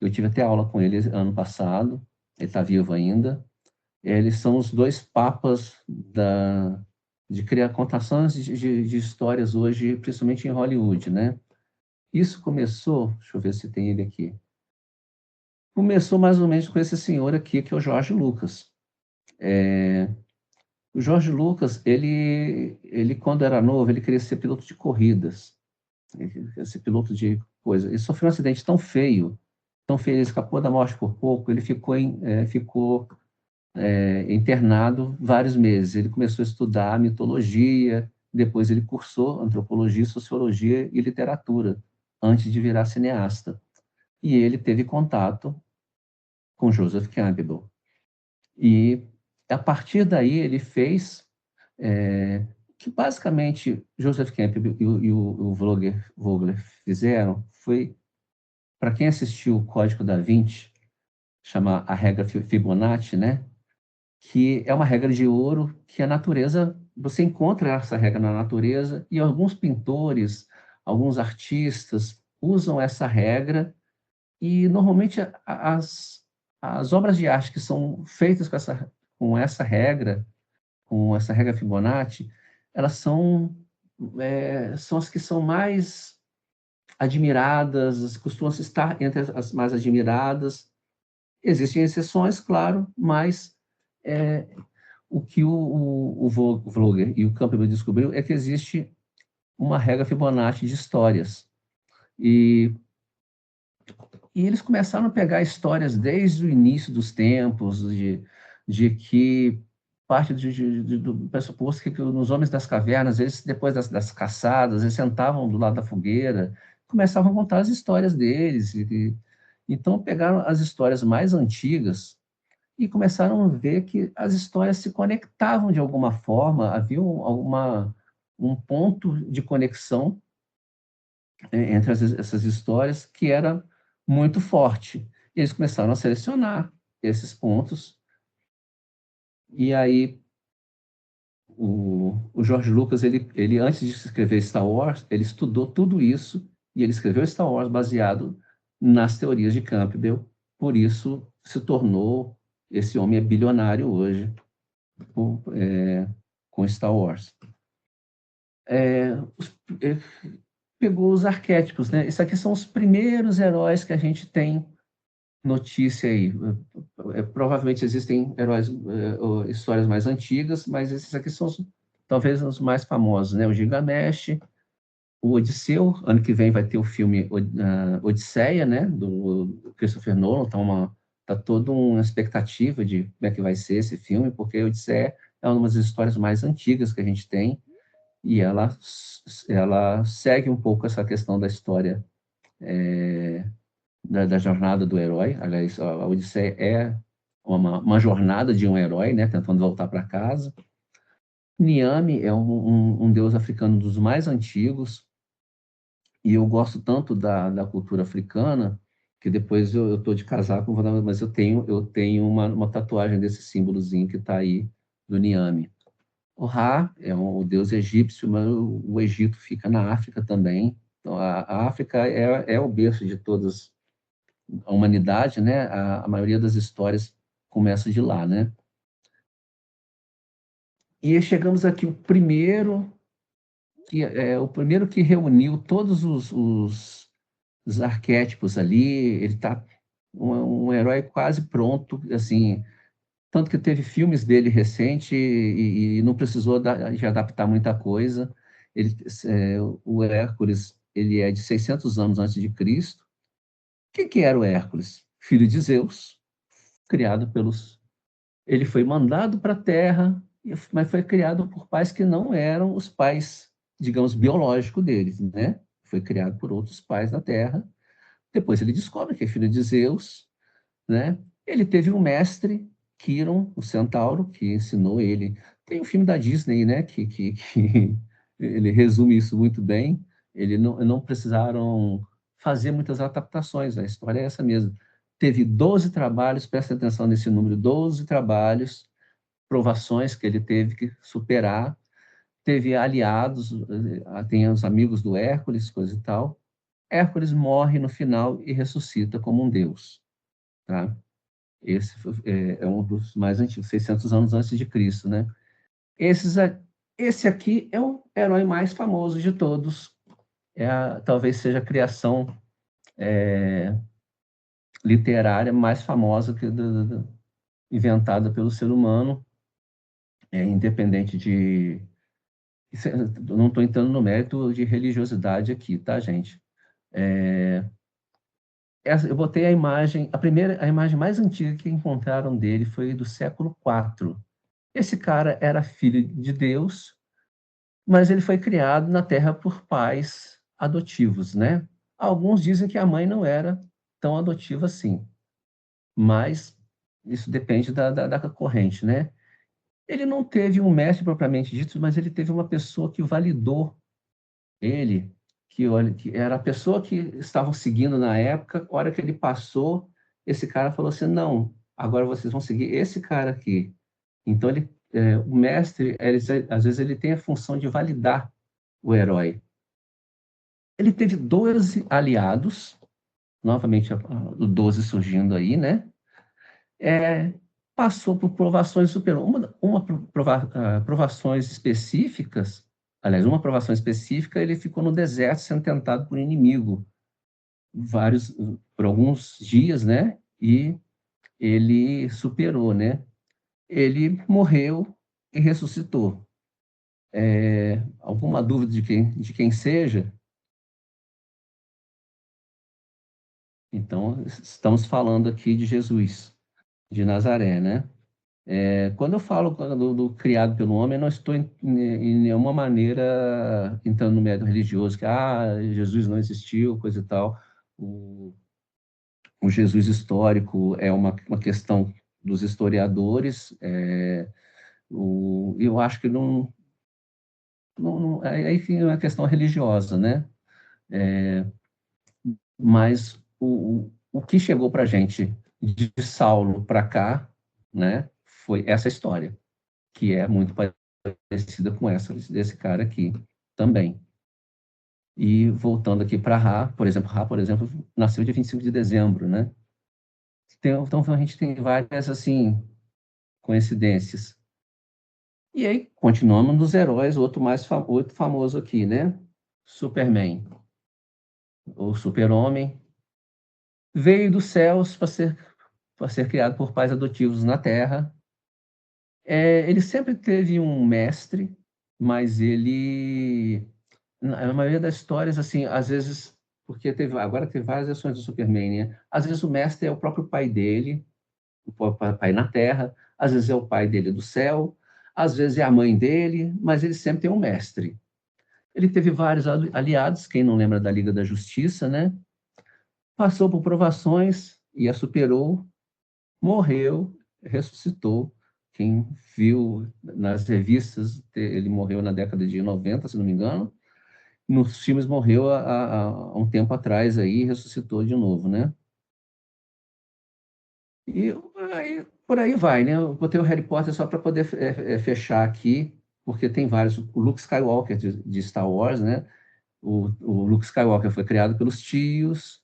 Eu tive até aula com ele ano passado, ele está vivo ainda. Eles são os 2 papas de criar contações de histórias hoje, principalmente em Hollywood, né? Isso começou, deixa eu ver se tem ele aqui. Começou mais ou menos com esse senhor aqui, que é o George Lucas. O George Lucas, ele quando era novo, ele queria ser piloto de corridas. Ele queria ser piloto de coisa. Ele sofreu um acidente tão feio, ele escapou da morte por pouco, ele ficou internado vários meses. Ele começou a estudar mitologia, depois ele cursou antropologia, sociologia e literatura, antes de virar cineasta. E ele teve contato com Joseph Campbell. E, a partir daí, ele fez que, basicamente, Joseph Campbell e o Vogler fizeram foi, para quem assistiu o Código da Vinci, chama a regra Fibonacci, né? Que é uma regra de ouro que a natureza, você encontra essa regra na natureza, e alguns pintores, alguns artistas usam essa regra, e normalmente as obras de arte que são feitas com essa regra Fibonacci, elas são as que são mais admiradas, costumam estar entre as mais admiradas. Existem exceções, claro, mas o que o Vogler e o Campbell descobriu é que existe uma regra Fibonacci de histórias. E eles começaram a pegar histórias desde o início dos tempos, de que parte do pressuposto que nos homens das cavernas, eles, depois das caçadas, eles sentavam do lado da fogueira, começavam a contar as histórias deles. Então, pegaram as histórias mais antigas e começaram a ver que as histórias se conectavam de alguma forma, havia um ponto de conexão entre essas histórias que era muito forte. E eles começaram a selecionar esses pontos, e aí o George Lucas, ele antes de escrever Star Wars, ele estudou tudo isso, e ele escreveu Star Wars baseado nas teorias de Campbell, por isso se tornou, esse homem é bilionário hoje, com Star Wars. Pegou os arquétipos, né? Isso aqui são os primeiros heróis que a gente tem notícia aí. Provavelmente existem heróis, histórias mais antigas, mas esses aqui são talvez os mais famosos, né? O Gilgamesh, o Odisseu. Ano que vem vai ter o filme Odisseia, né? Do Christopher Nolan. Então, tá toda uma expectativa de como é que vai ser esse filme, porque Odisseia é uma das histórias mais antigas que a gente tem, e ela segue um pouco essa questão da história, da jornada do herói. Aliás, a Odisseia é uma jornada de um herói, né, tentando voltar para casa. Niame é um deus africano dos mais antigos, e eu gosto tanto da cultura africana, que depois eu estou de casaco, mas eu tenho uma tatuagem desse símbolozinho que está aí, do Niame. O Ra é o deus egípcio, mas o Egito fica na África também. Então, a África é o berço de todas a humanidade, né? A maioria das histórias começa de lá, né? E chegamos aqui o primeiro que reuniu todos os arquétipos ali. Ele está um herói quase pronto, assim, tanto que teve filmes dele recente e não precisou de adaptar muita coisa. O Hércules, ele é de 600 anos antes de Cristo. O que era o Hércules? Filho de Zeus, criado pelos... Ele foi mandado para a Terra, mas foi criado por pais que não eram os pais, digamos, biológicos dele, né? Foi criado por outros pais na Terra. Depois ele descobre que é filho de Zeus, né? Ele teve um mestre, Quiron, o centauro, que ensinou ele. Tem um filme da Disney, né, que ele resume isso muito bem. Eles não precisaram fazer muitas adaptações, a história é essa mesmo. Teve 12 trabalhos, presta atenção nesse número, 12 trabalhos, provações que ele teve que superar. Teve aliados, tem os amigos do Hércules, coisa e tal. Hércules morre no final e ressuscita como um deus, tá? Esse é um dos mais antigos, 600 anos antes de Cristo, né? Esse aqui é o herói mais famoso de todos. Talvez seja a criação literária mais famosa inventada pelo ser humano, independente de... Não estou entrando no mérito de religiosidade aqui, tá, gente? Eu botei a imagem, a imagem mais antiga que encontraram dele foi do século IV. Esse cara era filho de Deus, mas ele foi criado na Terra por pais adotivos, né? Alguns dizem que a mãe não era tão adotiva assim, mas isso depende da corrente, né? Ele não teve um mestre propriamente dito, mas ele teve uma pessoa que validou ele, que era a pessoa que estavam seguindo na época. A hora que ele passou, esse cara falou assim, não, agora vocês vão seguir esse cara aqui. Então, o mestre, às vezes, ele tem a função de validar o herói. Ele teve 12 aliados, novamente o 12 surgindo aí, né? Passou por provações, superou provações específicas. Aliás, uma provação específica, ele ficou no deserto sendo tentado por inimigo por alguns dias, né? E ele superou, né? Ele morreu e ressuscitou. Alguma dúvida de quem seja? Então, estamos falando aqui de Jesus, de Nazaré, né? Quando eu falo do criado pelo homem, eu não estou em nenhuma maneira entrando no mérito religioso, que Jesus não existiu, coisa e tal. O Jesus histórico é uma questão dos historiadores. Eu acho que enfim, é uma questão religiosa, né? Mas o que chegou para a gente de Saulo para cá, né, foi essa história, que é muito parecida com essa desse cara aqui também. E voltando aqui para Ra, por exemplo, nasceu dia 25 de dezembro, né? Então a gente tem várias, assim, coincidências. E aí, continuamos nos heróis, outro famoso aqui, né? Superman, ou Super-Homem. veio dos céus para ser criado por pais adotivos na Terra. Ele sempre teve um mestre, mas ele, na maioria das histórias, assim, às vezes, porque agora tem várias versões do Superman, né? Às vezes o mestre é o próprio pai dele, o pai na Terra, às vezes é o pai dele do céu, às vezes é a mãe dele, mas ele sempre tem um mestre. Ele teve vários aliados, quem não lembra da Liga da Justiça, né? Passou por provações e a superou, morreu, ressuscitou. Quem viu nas revistas, ele morreu na década de 90, se não me engano. Nos filmes morreu há um tempo atrás aí, ressuscitou de novo, né? E aí, por aí vai, né? Eu botei o Harry Potter só para poder fechar aqui, porque tem vários. O Luke Skywalker de Star Wars, né? O Luke Skywalker foi criado pelos tios,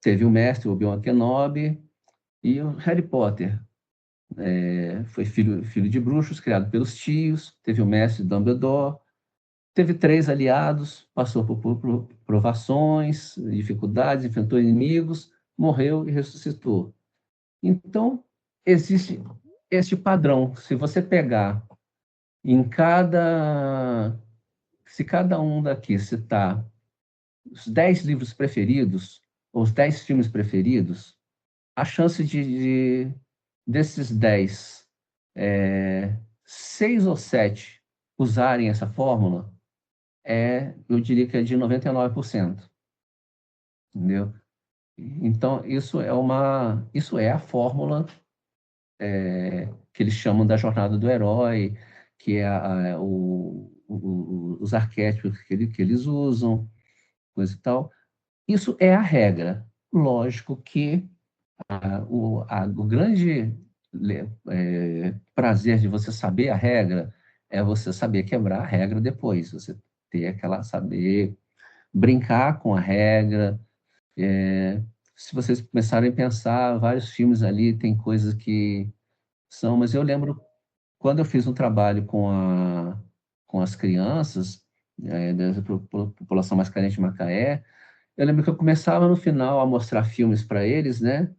teve o mestre, o Obi-Wan Kenobi, e o Harry Potter foi filho de bruxos, criado pelos tios, teve o mestre Dumbledore, teve 3 aliados, passou por provações, dificuldades, enfrentou inimigos, morreu e ressuscitou. Então, existe este padrão. Se você pegar se cada um daqui citar os 10 livros preferidos, ou os 10 filmes preferidos, a chance desses 10, 6 ou 7 usarem essa fórmula, eu diria que é de 99%. Entendeu? Então, isso é a fórmula que eles chamam da jornada do herói, que é os arquétipos que eles usam, coisa e tal. Isso é a regra. Lógico que o grande prazer de você saber a regra é você saber quebrar a regra depois, você ter saber brincar com a regra. Se vocês começarem a pensar, vários filmes ali tem coisas que são, mas eu lembro quando eu fiz um trabalho com as crianças da população mais carente de Macaé, eu lembro que eu começava no final a mostrar filmes para eles, né?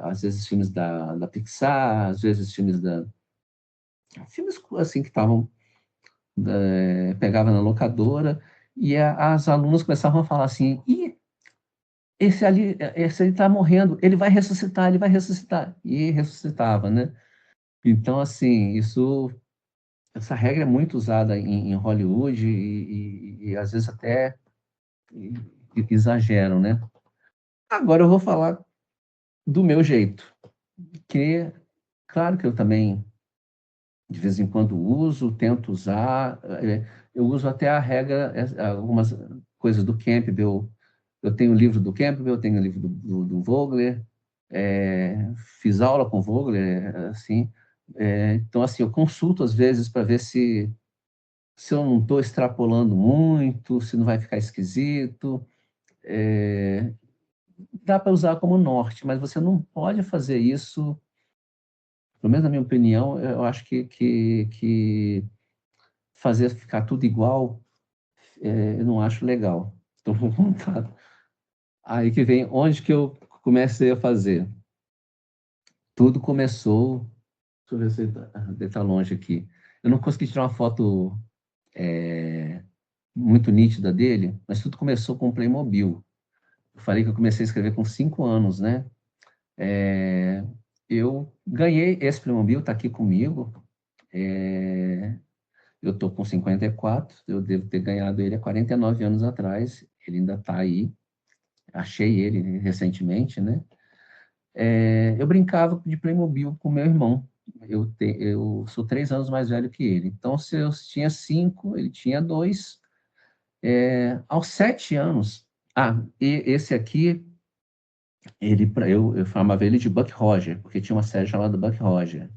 Às vezes filmes da Pixar, às vezes filmes assim que estavam pegava na locadora, e as alunas começavam a falar assim: esse ali está morrendo, ele vai ressuscitar, e ressuscitava, né? Então, assim, essa regra é muito usada em Hollywood e às vezes até exageram, né? Agora eu vou falar do meu jeito, que, claro que eu também, de vez em quando, tento usar, eu uso até a regra, algumas coisas do Campbell. Eu tenho o livro do Campbell, eu tenho o livro do Vogler, fiz aula com o Vogler, assim. Então, assim, eu consulto às vezes para ver se eu não estou extrapolando muito, se não vai ficar esquisito. Dá para usar como norte, mas você não pode fazer isso, pelo menos na minha opinião, eu acho que fazer ficar tudo igual, eu não acho legal. Então, vou contar. Aí que vem onde que eu comecei a fazer. Tudo começou. Deixa eu ver se ele está longe aqui. Eu não consegui tirar uma foto muito nítida dele, mas tudo começou com o Playmobil. Eu falei que eu comecei a escrever com 5 anos, né? Eu ganhei esse Playmobil, está aqui comigo. Eu estou com 54, eu devo ter ganhado ele há 49 anos atrás. Ele ainda está aí. Achei ele recentemente, né? Eu brincava de Playmobil com meu irmão. Eu sou 3 anos mais velho que ele. Então, se eu tinha 5, ele tinha 2. Aos 7 anos... e esse aqui, eu chamava ele de Buck Roger, porque tinha uma série chamada Buck Roger.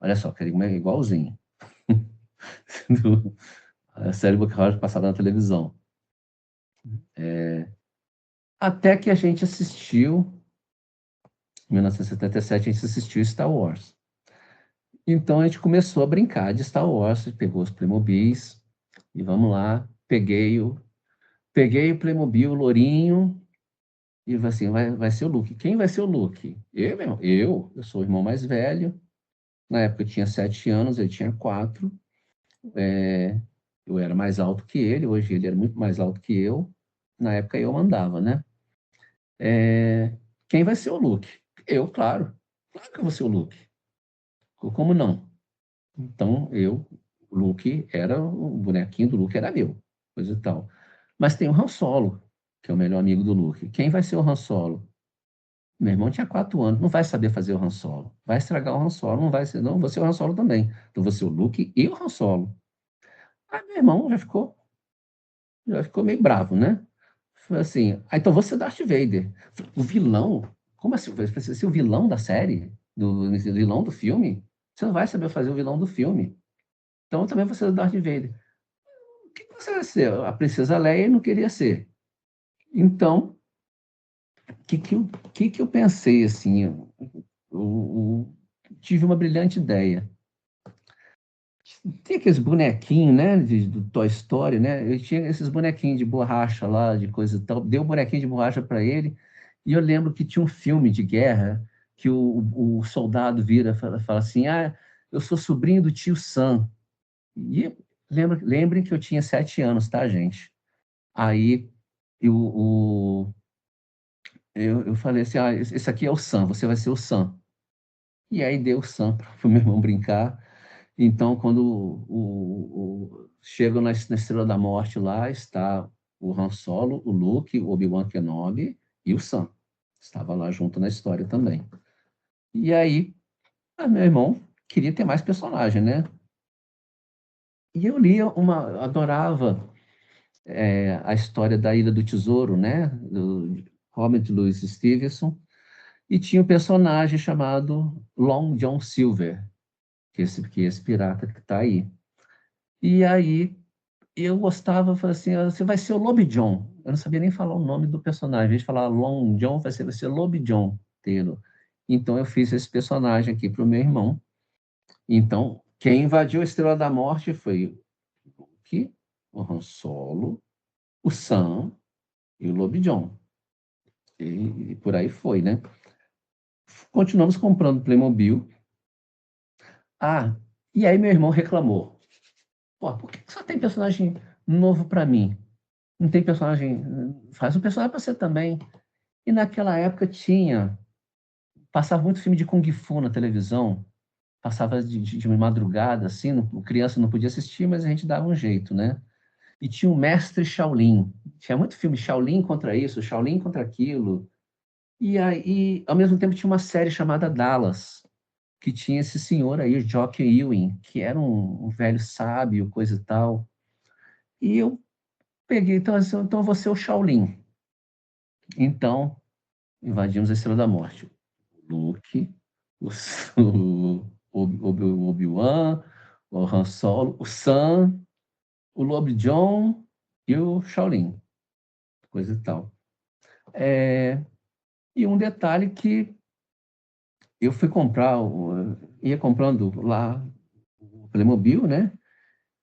Olha só, que ele é igualzinho. A série Buck Roger passada na televisão. Até que a gente assistiu, em 1977, a gente assistiu Star Wars. Então a gente começou a brincar de Star Wars, pegou os Playmobils, e vamos lá, peguei o Playmobil lourinho, E ele assim, vai ser o Luke. Quem vai ser o Luke? Eu, meu irmão. Eu sou o irmão mais velho. Na época eu tinha 7 anos, ele tinha 4. Eu era mais alto que ele, hoje ele era muito mais alto que eu. Na época eu mandava, né? Quem vai ser o Luke? Eu, claro. Claro que eu vou ser o Luke. Como não? Então, o Luke o bonequinho do Luke era meu, coisa e tal. Mas tem o Han Solo, que é o melhor amigo do Luke. Quem vai ser o Han Solo? Meu irmão tinha 4 anos, não vai saber fazer o Han Solo. Vai estragar o Han Solo, não vai ser, não, vou ser o Han Solo também. Então, vou ser o Luke e o Han Solo. Aí, meu irmão já ficou meio bravo, né? Foi assim, então você é Darth Vader. O vilão? Como assim? Vai ser o vilão da série? Do vilão do filme? Você não vai saber fazer o vilão do filme. Então, eu também vou ser o Darth Vader. O que você vai ser? A Princesa Leia não queria ser. Então, o que eu pensei, assim? Tive uma brilhante ideia. Tem aqueles bonequinhos, né, do Toy Story, né? Eu tinha esses bonequinhos de borracha lá, de coisa e tal. Dei um bonequinho de borracha para ele. E eu lembro que tinha um filme de guerra que o soldado vira e fala assim: Ah, eu sou sobrinho do tio Sam. E lembrem que eu tinha 7 anos, tá, gente? Aí eu falei assim: Ah, esse aqui é o Sam, você vai ser o Sam. E aí deu o Sam para o meu irmão brincar. Então, quando chegam na Estrela da Morte lá, está o Han Solo, o Luke, o Obi-Wan Kenobi e o Sam. Estava lá junto na história também. E aí, meu irmão queria ter mais personagem, né? E eu adorava a história da Ilha do Tesouro, né? Do Robert Louis Stevenson. E tinha um personagem chamado Long John Silver, que é esse pirata que está aí. E aí eu gostava, falei assim, você vai ser o Lobby John. Eu não sabia nem falar o nome do personagem. Em vez de falar Long John, vai ser Lobby John Taylor. Então eu fiz esse personagem aqui para o meu irmão. Então, quem invadiu a Estrela da Morte foi o Luke, o Han Solo, o Sam e o Lobby John. E por aí foi, né? Continuamos comprando Playmobil. E aí meu irmão reclamou. Pô, por que só tem personagem novo para mim? Não tem personagem. Faz um personagem para você também. E naquela época passava muito filme de Kung Fu na televisão, passava de madrugada, assim, criança não podia assistir, mas a gente dava um jeito, né? E tinha o Mestre Shaolin. Tinha muito filme Shaolin contra isso, Shaolin contra aquilo. E aí, ao mesmo tempo, tinha uma série chamada Dallas, que tinha esse senhor aí, o Jock Ewing, que era um velho sábio, coisa e tal. E eu peguei, então eu vou ser o Shaolin. Então, invadimos a Estrela da Morte. O Luke, o Obi-Wan, o Han Solo, o Sam, o Lobby John e o Shaolin, coisa e tal. E um detalhe que eu fui comprar, ia comprando lá o Playmobil, né?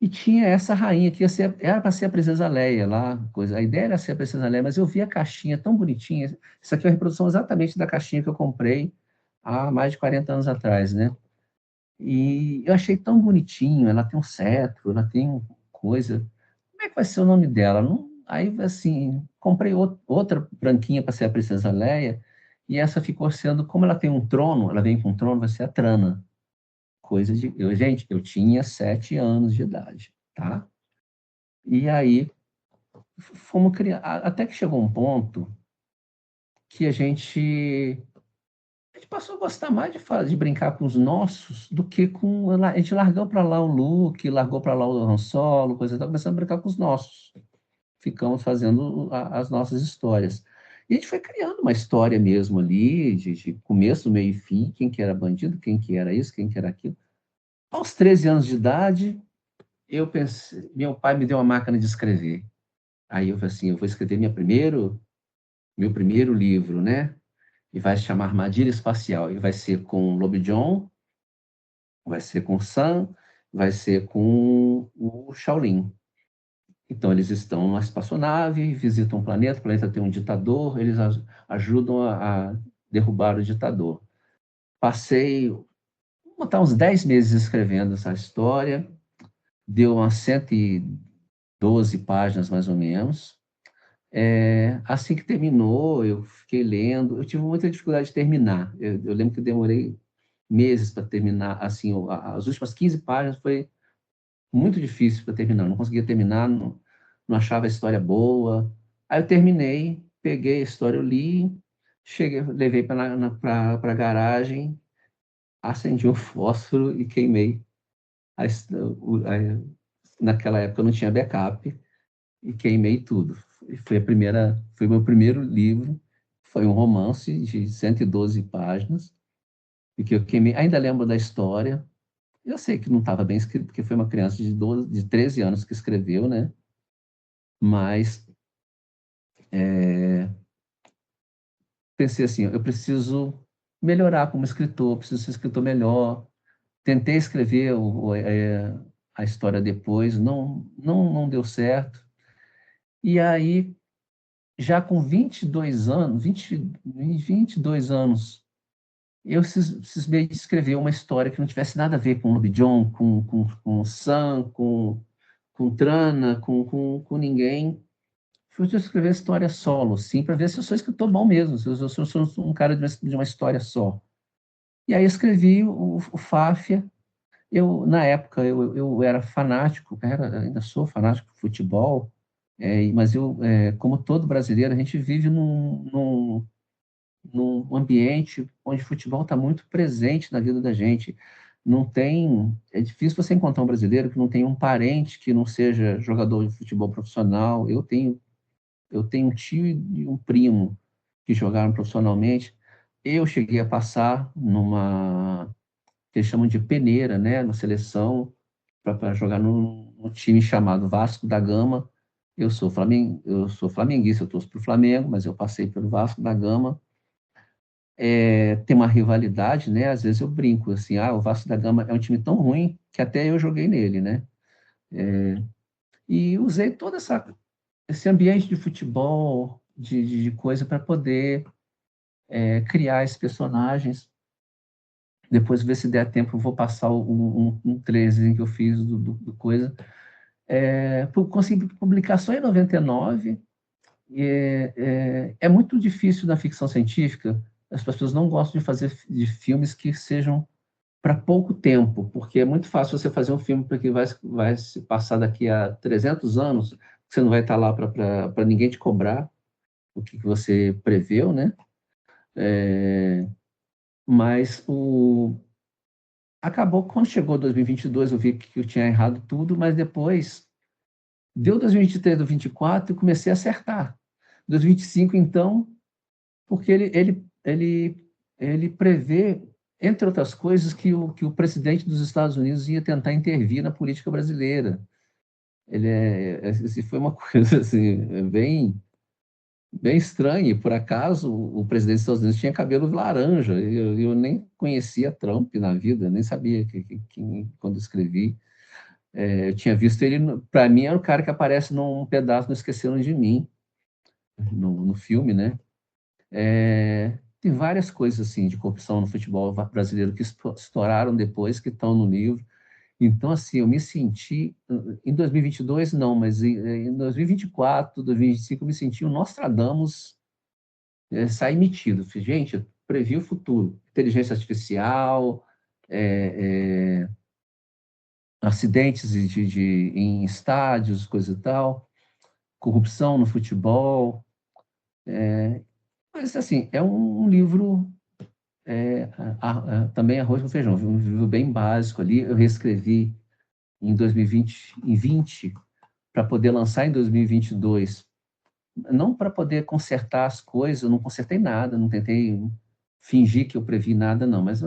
E tinha essa rainha que era para ser a Princesa Leia lá, coisa. A ideia era ser a Princesa Leia, mas eu vi a caixinha tão bonitinha. Isso aqui é uma reprodução exatamente da caixinha que eu comprei há mais de 40 anos atrás, né? E eu achei tão bonitinho, ela tem um cetro, ela tem coisa. Como é que vai ser o nome dela? Não, aí, assim, comprei outra branquinha para ser a Princesa Leia, e essa ficou sendo, como ela tem um trono, ela vem com um trono, vai ser a Trana. Gente, eu tinha 7 anos de idade, tá? E aí, fomos criar, até que chegou um ponto que a gente passou a gostar mais de brincar com os nossos do que com. A gente largou para lá o Luke, largou para lá o Han Solo, coisa e tal, começamos a brincar com os nossos. Ficamos fazendo as nossas histórias. E a gente foi criando uma história mesmo ali, de começo, meio e fim, quem que era bandido, quem que era isso, quem que era aquilo. Aos 13 anos de idade, eu pensei, meu pai me deu uma máquina de escrever. Aí eu falei assim, eu vou escrever meu primeiro livro, né? E vai se chamar Armadilha Espacial. E vai ser com Lobby John, vai ser com o Sam, vai ser com o Shaolin. Então, eles estão numa espaçonave, visitam um planeta, o planeta tem um ditador, eles ajudam a derrubar o ditador. Passei, vou botar uns 10 meses escrevendo essa história, deu umas 112 páginas, mais ou menos. Assim que terminou, eu fiquei lendo, eu tive muita dificuldade de terminar. Eu lembro que eu demorei meses para terminar, assim, as últimas 15 páginas foi muito difícil para terminar, não conseguia terminar, não achava a história boa. Aí eu terminei, peguei a história, eu li, cheguei, levei para a garagem, acendi um fósforo e queimei. Naquela época eu não tinha backup e queimei tudo. Foi meu primeiro livro, foi um romance de 112 páginas, e que eu queimei. Ainda lembro da história. Eu sei que não estava bem escrito, porque foi uma criança de 13 anos que escreveu, né? Mas pensei assim, eu preciso melhorar como escritor, preciso ser escritor melhor. Tentei escrever a história depois, não deu certo. E aí, já com 22 anos, 22 anos, eu cismei de escrever uma história que não tivesse nada a ver com o Lobby John, com Sam, com Trana, com ninguém. Fui escrever história solo, sim, para ver se eu sou escritor bom mesmo, se eu sou um cara de uma história só. E aí escrevi o Fáfia. Na época, eu era fanático, ainda sou fanático de futebol, mas como todo brasileiro, a gente vive num ambiente onde o futebol está muito presente na vida da gente. É difícil você encontrar um brasileiro que não tenha um parente que não seja jogador de futebol profissional. Eu tenho um tio e um primo que jogaram profissionalmente. Eu cheguei a passar numa que eles chamam de peneira, né, na seleção, para jogar num time chamado Vasco da Gama. Eu sou flamenguista, eu torço para o Flamengo, mas eu passei pelo Vasco da Gama. Tem uma rivalidade, né? Às vezes eu brinco assim, o Vasco da Gama é um time tão ruim que até eu joguei nele, né? E usei todo esse ambiente de futebol, de coisa para poder criar esses personagens. Depois, ver se der tempo, eu vou passar um 13 que eu fiz do coisa. Consegui publicar só em 99. É muito difícil na ficção científica, as pessoas não gostam de fazer de filmes que sejam para pouco tempo, porque é muito fácil você fazer um filme que vai se passar daqui a 300 anos, você não vai estar lá para ninguém te cobrar o que você preveu, né? Mas acabou, quando chegou 2022, eu vi que eu tinha errado tudo, mas depois deu 2023, 2024 e comecei a acertar. 2025, então, porque ele prevê, entre outras coisas, que o presidente dos Estados Unidos ia tentar intervir na política brasileira. Foi uma coisa assim, bem estranha. Por acaso, o presidente dos Estados Unidos tinha cabelo laranja. Eu nem conhecia Trump na vida, nem sabia quando escrevi. Eu tinha visto ele, para mim, era o cara que aparece num pedaço Não Esqueceram de Mim, no filme, né? Tem várias coisas assim de corrupção no futebol brasileiro que estouraram depois, que estão no livro. Então, assim, eu me senti, em 2022 não, mas em 2024, 2025, eu me senti o Nostradamus sair metido. Gente, eu previ o futuro. Inteligência artificial, acidentes em estádios, coisa e tal, corrupção no futebol. Mas, assim, é um livro também arroz com feijão, um livro bem básico ali. Eu reescrevi em 2020, para poder lançar em 2022, não para poder consertar as coisas, eu não consertei nada, não tentei fingir que eu previ nada, não, mas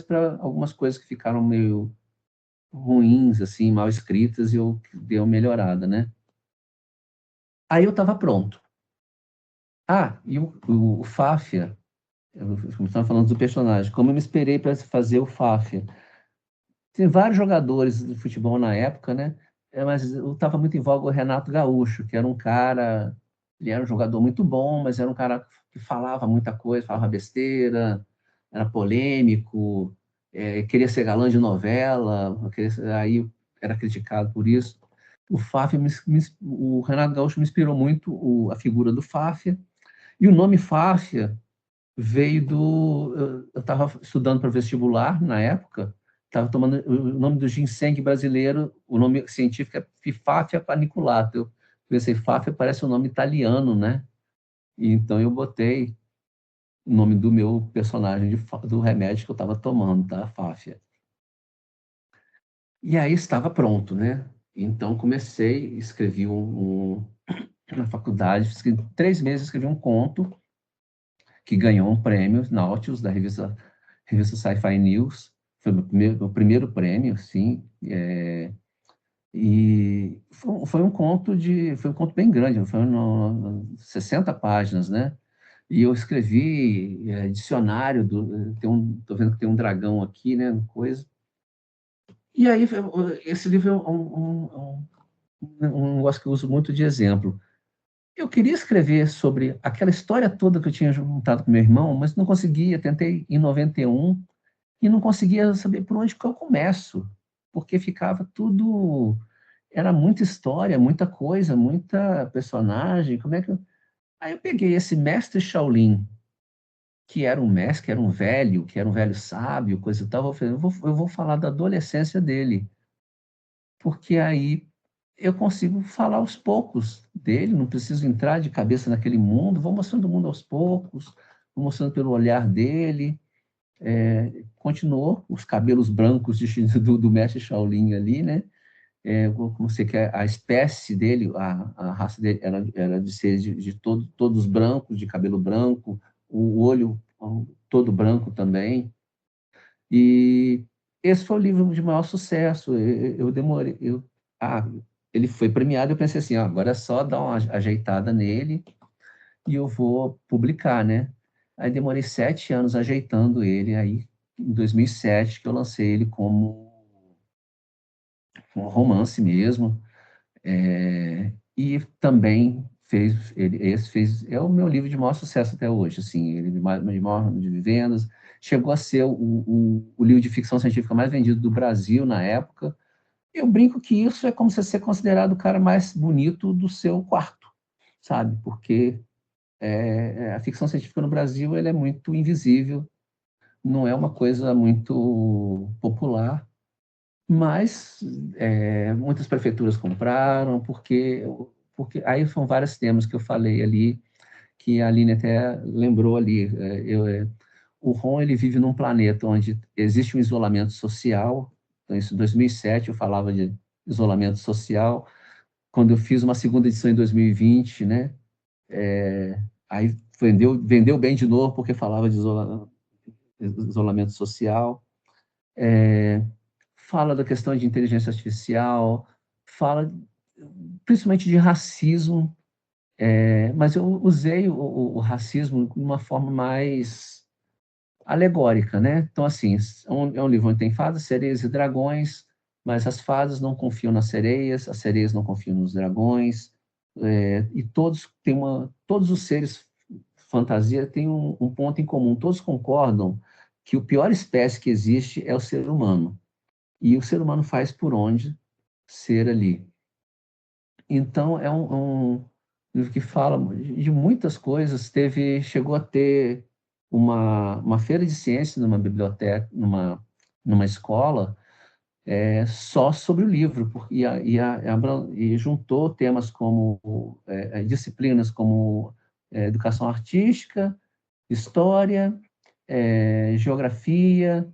para algumas coisas que ficaram meio ruins, assim, mal escritas, e eu dei uma melhorada, né? Aí eu estava pronto. E o Fáfia, eu estava falando do personagem, como eu me esperei para fazer o Fáfia. Tem vários jogadores de futebol na época, né? mas estava muito em voga o Renato Gaúcho, que era um cara, ele era um jogador muito bom, mas era um cara que falava muita coisa, falava besteira, era polêmico, queria ser galã de novela, aí era criticado por isso. O Renato Gaúcho me inspirou muito a figura do Fáfia, e o nome Fáfia veio eu estava estudando para vestibular na época, estava tomando o nome do ginseng brasileiro, o nome científico é Fifáfia paniculata. Eu pensei, Fáfia parece um nome italiano, né? E então eu botei o nome do meu personagem, do remédio que eu estava tomando, tá? Fáfia. E aí estava pronto, né? Então comecei, escrevi na faculdade, 3 meses escrevi um conto que ganhou um prêmio Nautilus da revista Sci-Fi News. Foi meu primeiro prêmio, sim. E foi um conto bem grande, foi 60 páginas, né? E eu escrevi dicionário tô vendo que tem um dragão aqui, né? Coisa. E aí esse livro é um negócio que eu uso muito de exemplo. Eu queria escrever sobre aquela história toda que eu tinha juntado com meu irmão, mas não conseguia. Tentei em 91 e não conseguia saber por onde que eu começo, porque ficava tudo... Era muita história, muita coisa, muita personagem. Como é que Aí eu peguei esse mestre Shaolin, que era um mestre, que era um velho sábio, coisa e tal. Eu vou falar da adolescência dele, porque aí eu consigo falar aos poucos dele, não preciso entrar de cabeça naquele mundo, vou mostrando o mundo aos poucos, vou mostrando pelo olhar dele. Continuou os cabelos brancos do mestre Shaolin ali, né? Como você quer, a espécie dele, a raça dele era de ser de todos brancos, de cabelo branco, o olho todo branco também. E esse foi o livro de maior sucesso. Eu demorei, ele foi premiado. Eu pensei assim, agora é só dar uma ajeitada nele e eu vou publicar, né? Aí demorei 7 anos ajeitando ele. Aí, em 2007, que eu lancei ele como um romance mesmo. E também é o meu livro de maior sucesso até hoje, assim, ele de maior de vendas, chegou a ser o livro de ficção científica mais vendido do Brasil na época. Eu brinco que isso é como se ser considerado o cara mais bonito do seu quarto, sabe? Porque a ficção científica no Brasil ela é muito invisível, não é uma coisa muito popular, mas muitas prefeituras compraram, porque aí são vários temas que eu falei ali, que a Aline até lembrou ali. O Ron ele vive num planeta onde existe um isolamento social. Então, isso em 2007 eu falava de isolamento social. Quando eu fiz uma segunda edição em 2020, né? Aí vendeu bem de novo porque falava de isolamento social. Fala da questão de inteligência artificial, fala principalmente de racismo, mas eu usei o racismo de uma forma mais alegórica, né? Então, assim, é um livro onde tem fadas, sereias e dragões, mas as fadas não confiam nas sereias, as sereias não confiam nos dragões, e todos os seres fantasia têm um ponto em comum, todos concordam que a pior espécie que existe é o ser humano. E o ser humano faz por onde ser ali. Então, é um livro que fala de muitas coisas. Chegou a ter uma feira de ciências numa biblioteca, numa escola, só sobre o livro, e juntou temas como disciplinas como educação artística, história, geografia,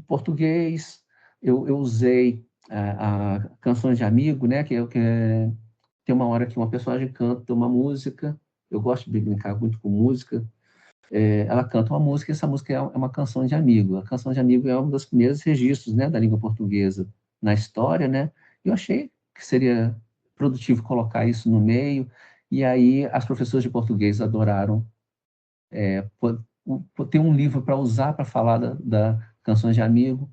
português. Eu usei a canções de amigo, né? Tem uma hora que uma personagem canta uma música. Eu gosto de brincar muito com música. Ela canta uma música, e essa música é uma canção de amigo. A canção de amigo é um dos primeiros registros, né, da língua portuguesa na história, né? Eu achei que seria produtivo colocar isso no meio. E aí as professoras de português adoraram ter um livro para usar para falar da canções de amigo.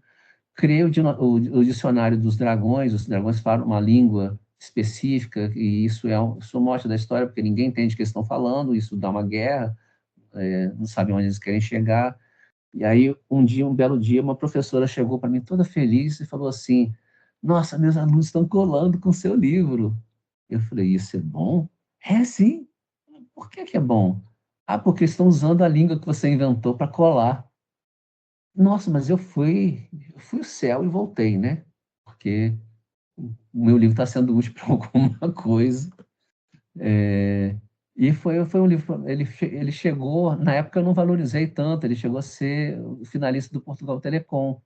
criei o dicionário dos dragões. Os dragões falam uma língua específica, e isso isso mostra da história, porque ninguém entende o que eles estão falando, isso dá uma guerra, não sabem onde eles querem chegar. E aí, um belo dia, uma professora chegou para mim toda feliz e falou assim: nossa, meus alunos estão colando com o seu livro. Eu falei: isso é bom? É, sim. Por que é bom? Ah, porque estão usando a língua que você inventou para colar. Nossa, mas eu fui ao céu e voltei, né? Porque o meu livro está sendo útil para alguma coisa. E foi um livro, ele chegou, na época eu não valorizei tanto, ele chegou a ser o finalista do Portugal Telecom,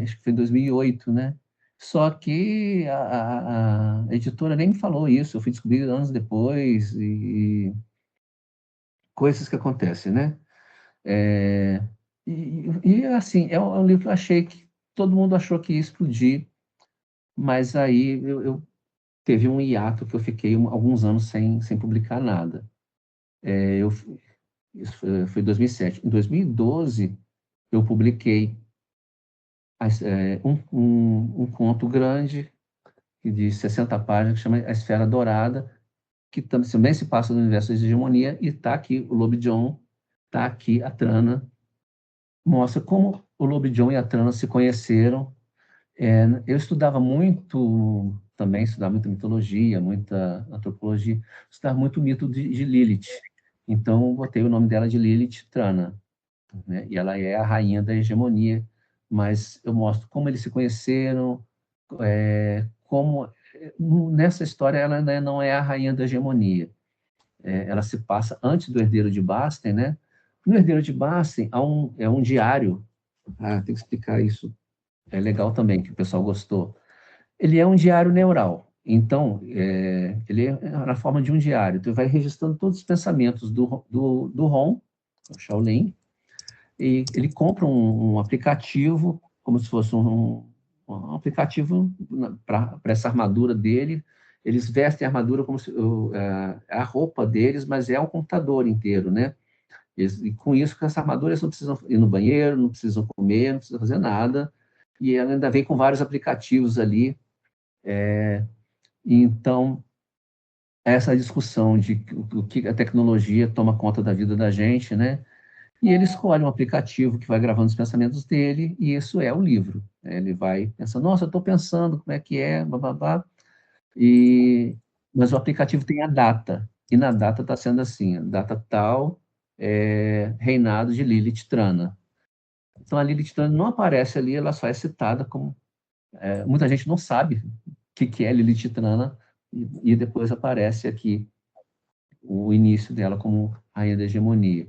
acho que foi em 2008, né? Só que a editora nem me falou isso, eu fui descobrir anos depois, e coisas que acontecem, né? É, assim, é um livro que eu achei que todo mundo achou que ia explodir, mas aí eu teve um hiato que eu fiquei alguns anos sem publicar nada. Isso foi em 2007. Em 2012, eu publiquei um conto grande, de 60 páginas, que chama A Esfera Dourada, que também se passa no universo da hegemonia, e está aqui o Lobby John, está aqui a Trana, mostra como o Lobby John e a Trana se conheceram. Eu estudava muito, também estudava muita mitologia, muita antropologia, estudava muito o mito de Lilith. Então, botei o nome dela de Lilith Trana, né? E ela é a rainha da hegemonia, mas eu mostro como eles se conheceram, como nessa história ela ainda não é a rainha da hegemonia. Ela se passa antes do Herdeiro de Basten, né? No Herdeiro de Basten é um diário. Tem que explicar isso. É legal também, que o pessoal gostou. Ele é um diário neural. Então, ele é na forma de um diário. Então, vai registrando todos os pensamentos do Ron, o Shaolin, e ele compra um aplicativo, como se fosse um aplicativo para essa armadura dele. Eles vestem a armadura como se a roupa deles, mas é um computador inteiro, né? E com isso, com essa armadura, eles não precisam ir no banheiro, não precisam comer, não precisam fazer nada. E ela ainda vem com vários aplicativos ali. Então, essa discussão de o que a tecnologia toma conta da vida da gente, né? E ele escolhe um aplicativo que vai gravando os pensamentos dele, e isso é o livro. Ele vai pensando: nossa, eu estou pensando como é que é, bababá. Mas o aplicativo tem a data, e na data está sendo assim: data tal, reinado de Lilith Trana. Então, a Lilith Trana não aparece ali, ela só é citada como... muita gente não sabe o que é Lilith Trana, e depois aparece aqui o início dela como rainha da hegemonia.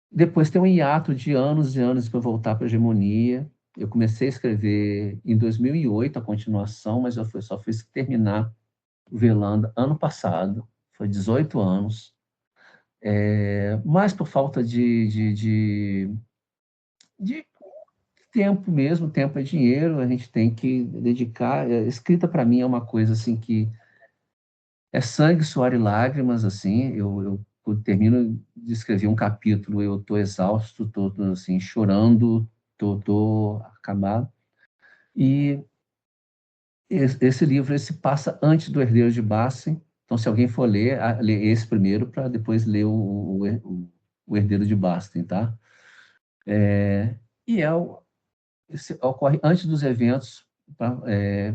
Depois tem um hiato de anos e anos para voltar para a hegemonia. Eu comecei a escrever em 2008 a continuação, mas eu só fiz terminar Velanda ano passado, foi 18 anos. Mas por falta de tempo mesmo, tempo é dinheiro, a gente tem que dedicar. Escrita para mim é uma coisa assim que é sangue, suor e lágrimas, assim. Eu termino de escrever um capítulo, eu estou exausto, estou assim, chorando, estou acabado. E esse livro se passa antes do Herdeiro de Basten. Então, se alguém for ler, lê esse primeiro para depois ler o Herdeiro de Basten, tá? E ocorre antes dos eventos,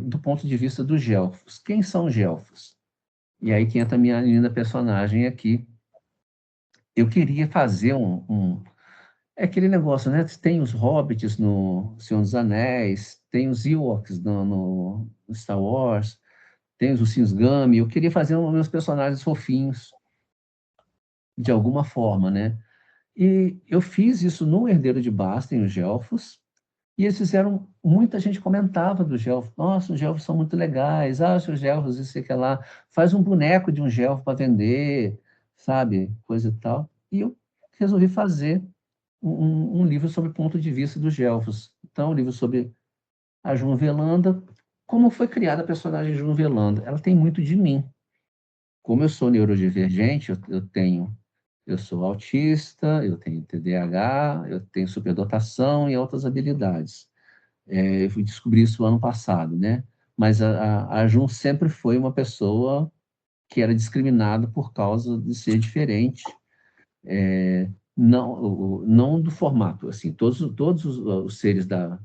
do ponto de vista dos Gelfos. Quem são os Gelfos? E aí que entra a minha linda personagem aqui. Eu queria fazer é aquele negócio, né? Tem os Hobbits no Senhor dos Anéis, tem os Ewoks no Star Wars, tem os ursinhos Gummy. Eu queria fazer meus personagens fofinhos, de alguma forma, né? E eu fiz isso no Herdeiro de Basten, os Elfos, e eles fizeram... Muita gente comentava dos Elfos. Nossa, os Elfos são muito legais. Os Elfos, isso e que lá. Faz um boneco de um Elfo para vender, sabe? Coisa e tal. E eu resolvi fazer um livro sobre o ponto de vista dos Elfos. Então, um livro sobre a Jun Velanda, como foi criada a personagem Jun Velanda. Ela tem muito de mim. Como eu sou neurodivergente, eu tenho Eu sou autista, eu tenho TDAH, eu tenho superdotação e outras habilidades. Eu fui descobrir isso ano passado, né? Mas a Jun sempre foi uma pessoa que era discriminada por causa de ser diferente, não do formato, assim, todos os seres da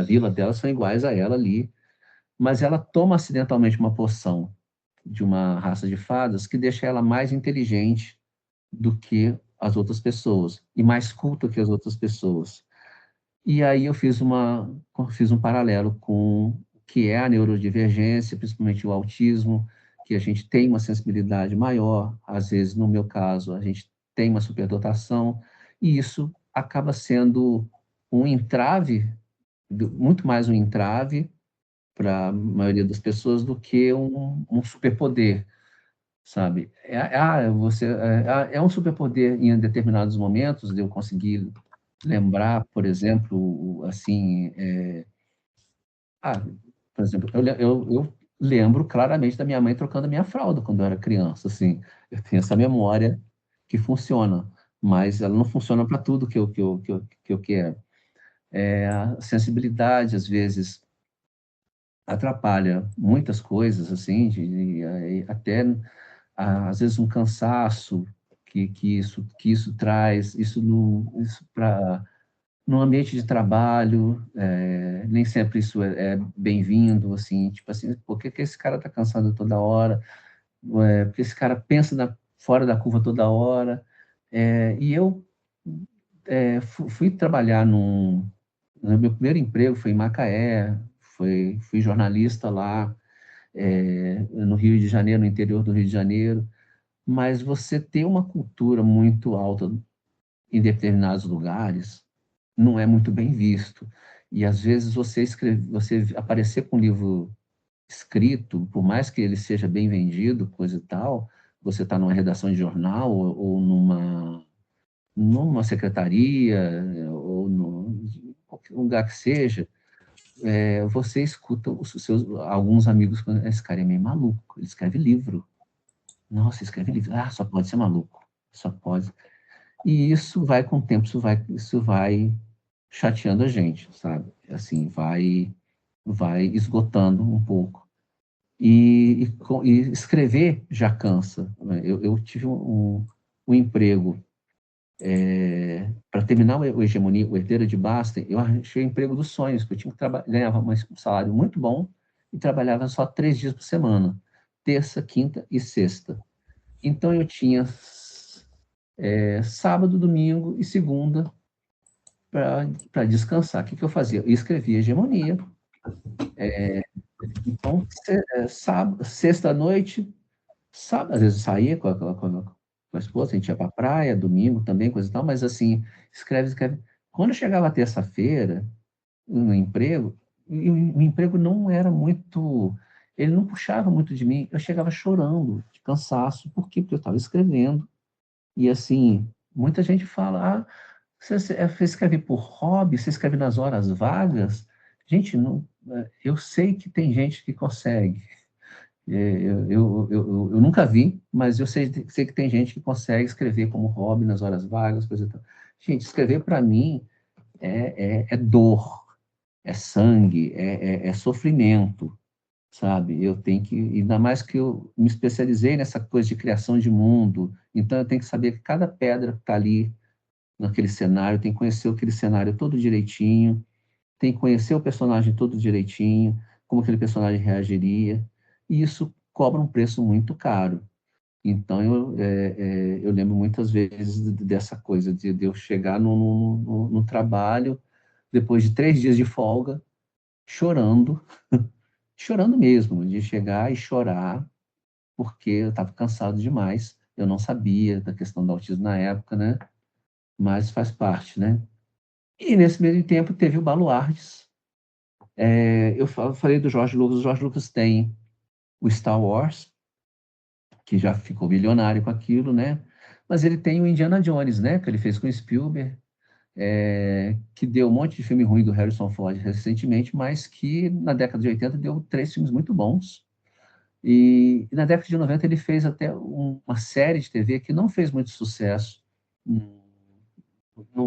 vila dela são iguais a ela ali, mas ela toma acidentalmente uma poção de uma raça de fadas que deixa ela mais inteligente do que as outras pessoas e mais culta que as outras pessoas. E aí eu fiz um paralelo com o que é a neurodivergência, principalmente o autismo, que a gente tem uma sensibilidade maior, às vezes, no meu caso, a gente tem uma superdotação, e isso acaba sendo um entrave, muito mais um entrave para a maioria das pessoas do que um superpoder, sabe? É um superpoder em determinados momentos, de eu conseguir lembrar, por exemplo, assim, por exemplo, eu lembro claramente da minha mãe trocando a minha fralda quando eu era criança, assim, eu tenho essa memória que funciona, mas ela não funciona para tudo que eu quero. A sensibilidade, às vezes, atrapalha muitas coisas, assim, até, às vezes, um cansaço que isso traz, isso para no ambiente de trabalho, nem sempre isso é bem-vindo, assim, tipo assim, por que esse cara está cansado toda hora? Porque esse cara pensa fora da curva toda hora. E eu fui trabalhar no meu primeiro emprego foi em Macaé, fui jornalista lá, no Rio de Janeiro, no interior do Rio de Janeiro, mas você ter uma cultura muito alta em determinados lugares não é muito bem visto. E às vezes você aparecer com um livro escrito, por mais que ele seja bem vendido, coisa e tal, você está numa redação de jornal ou numa secretaria ou qualquer lugar que seja, você escuta alguns amigos falando, esse cara é meio maluco, ele escreve livro. Nossa, escreve livro. Ah, só pode ser maluco. Só pode. E isso vai com o tempo, isso vai chateando a gente, sabe? Assim, vai esgotando um pouco. E escrever já cansa, né? Eu tive um emprego para terminar o Hegemonia, o Herdeiro de Basta, eu achei o emprego dos sonhos, que eu tinha que ganhava um salário muito bom e trabalhava só 3 dias por semana, terça, quinta e sexta. Então eu tinha sábado, domingo e segunda para descansar. O que eu fazia? Eu escrevia Hegemonia. Então, sexta-noite, sábado, às vezes eu saía com a esposa, a gente ia para a praia, domingo também, coisa e tal, mas assim, escreve. Quando eu chegava terça-feira, no emprego, e o emprego não era muito. Ele não puxava muito de mim, eu chegava chorando, de cansaço, por quê? Porque eu estava escrevendo. E assim, muita gente fala, você escreve por hobby, você escreve nas horas vagas? Gente, não, eu sei que tem gente que consegue. Eu nunca vi, mas eu sei que tem gente que consegue escrever como hobby nas horas vagas, coisa e tal. Gente, escrever para mim é dor, é sangue, é sofrimento, sabe? Eu tenho que, ainda mais que eu me especializei nessa coisa de criação de mundo, então eu tenho que saber que cada pedra que está ali naquele cenário, tem que conhecer aquele cenário todo direitinho, tem que conhecer o personagem todo direitinho, como aquele personagem reagiria, e isso cobra um preço muito caro. Então, eu lembro muitas vezes dessa coisa, de eu chegar no trabalho, depois de 3 dias de folga, chorando, chorando mesmo, de chegar e chorar, porque eu estava cansado demais, eu não sabia da questão do autismo na época, né? Mas faz parte, né? E nesse mesmo tempo teve o Baluartes. Eu falei do Jorge Lucas. O Jorge Lucas tem o Star Wars, que já ficou milionário com aquilo, né? Mas ele tem o Indiana Jones, né? Que ele fez com o Spielberg, que deu um monte de filme ruim do Harrison Ford recentemente, mas que na década de 80 deu 3 filmes muito bons. E na década de 90 ele fez até uma série de TV que não fez muito sucesso,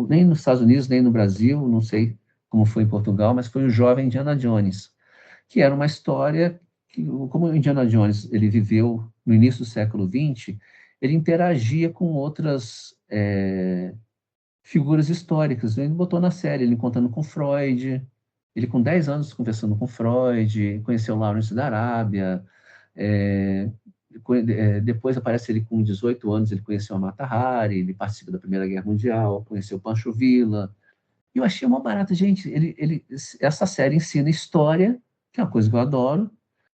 nem nos Estados Unidos, nem no Brasil, não sei como foi em Portugal, mas foi o Jovem Indiana Jones, que era uma história que, como o Indiana Jones ele viveu no início do século XX, ele interagia com outras figuras históricas. Ele botou na série, ele contando com Freud, ele com 10 anos conversando com Freud, conheceu Lawrence da Arábia, depois aparece ele com 18 anos, ele conheceu a Mata Hari, ele participa da Primeira Guerra Mundial, conheceu Pancho Villa. E eu achei uma barata, gente, essa série ensina história, que é uma coisa que eu adoro,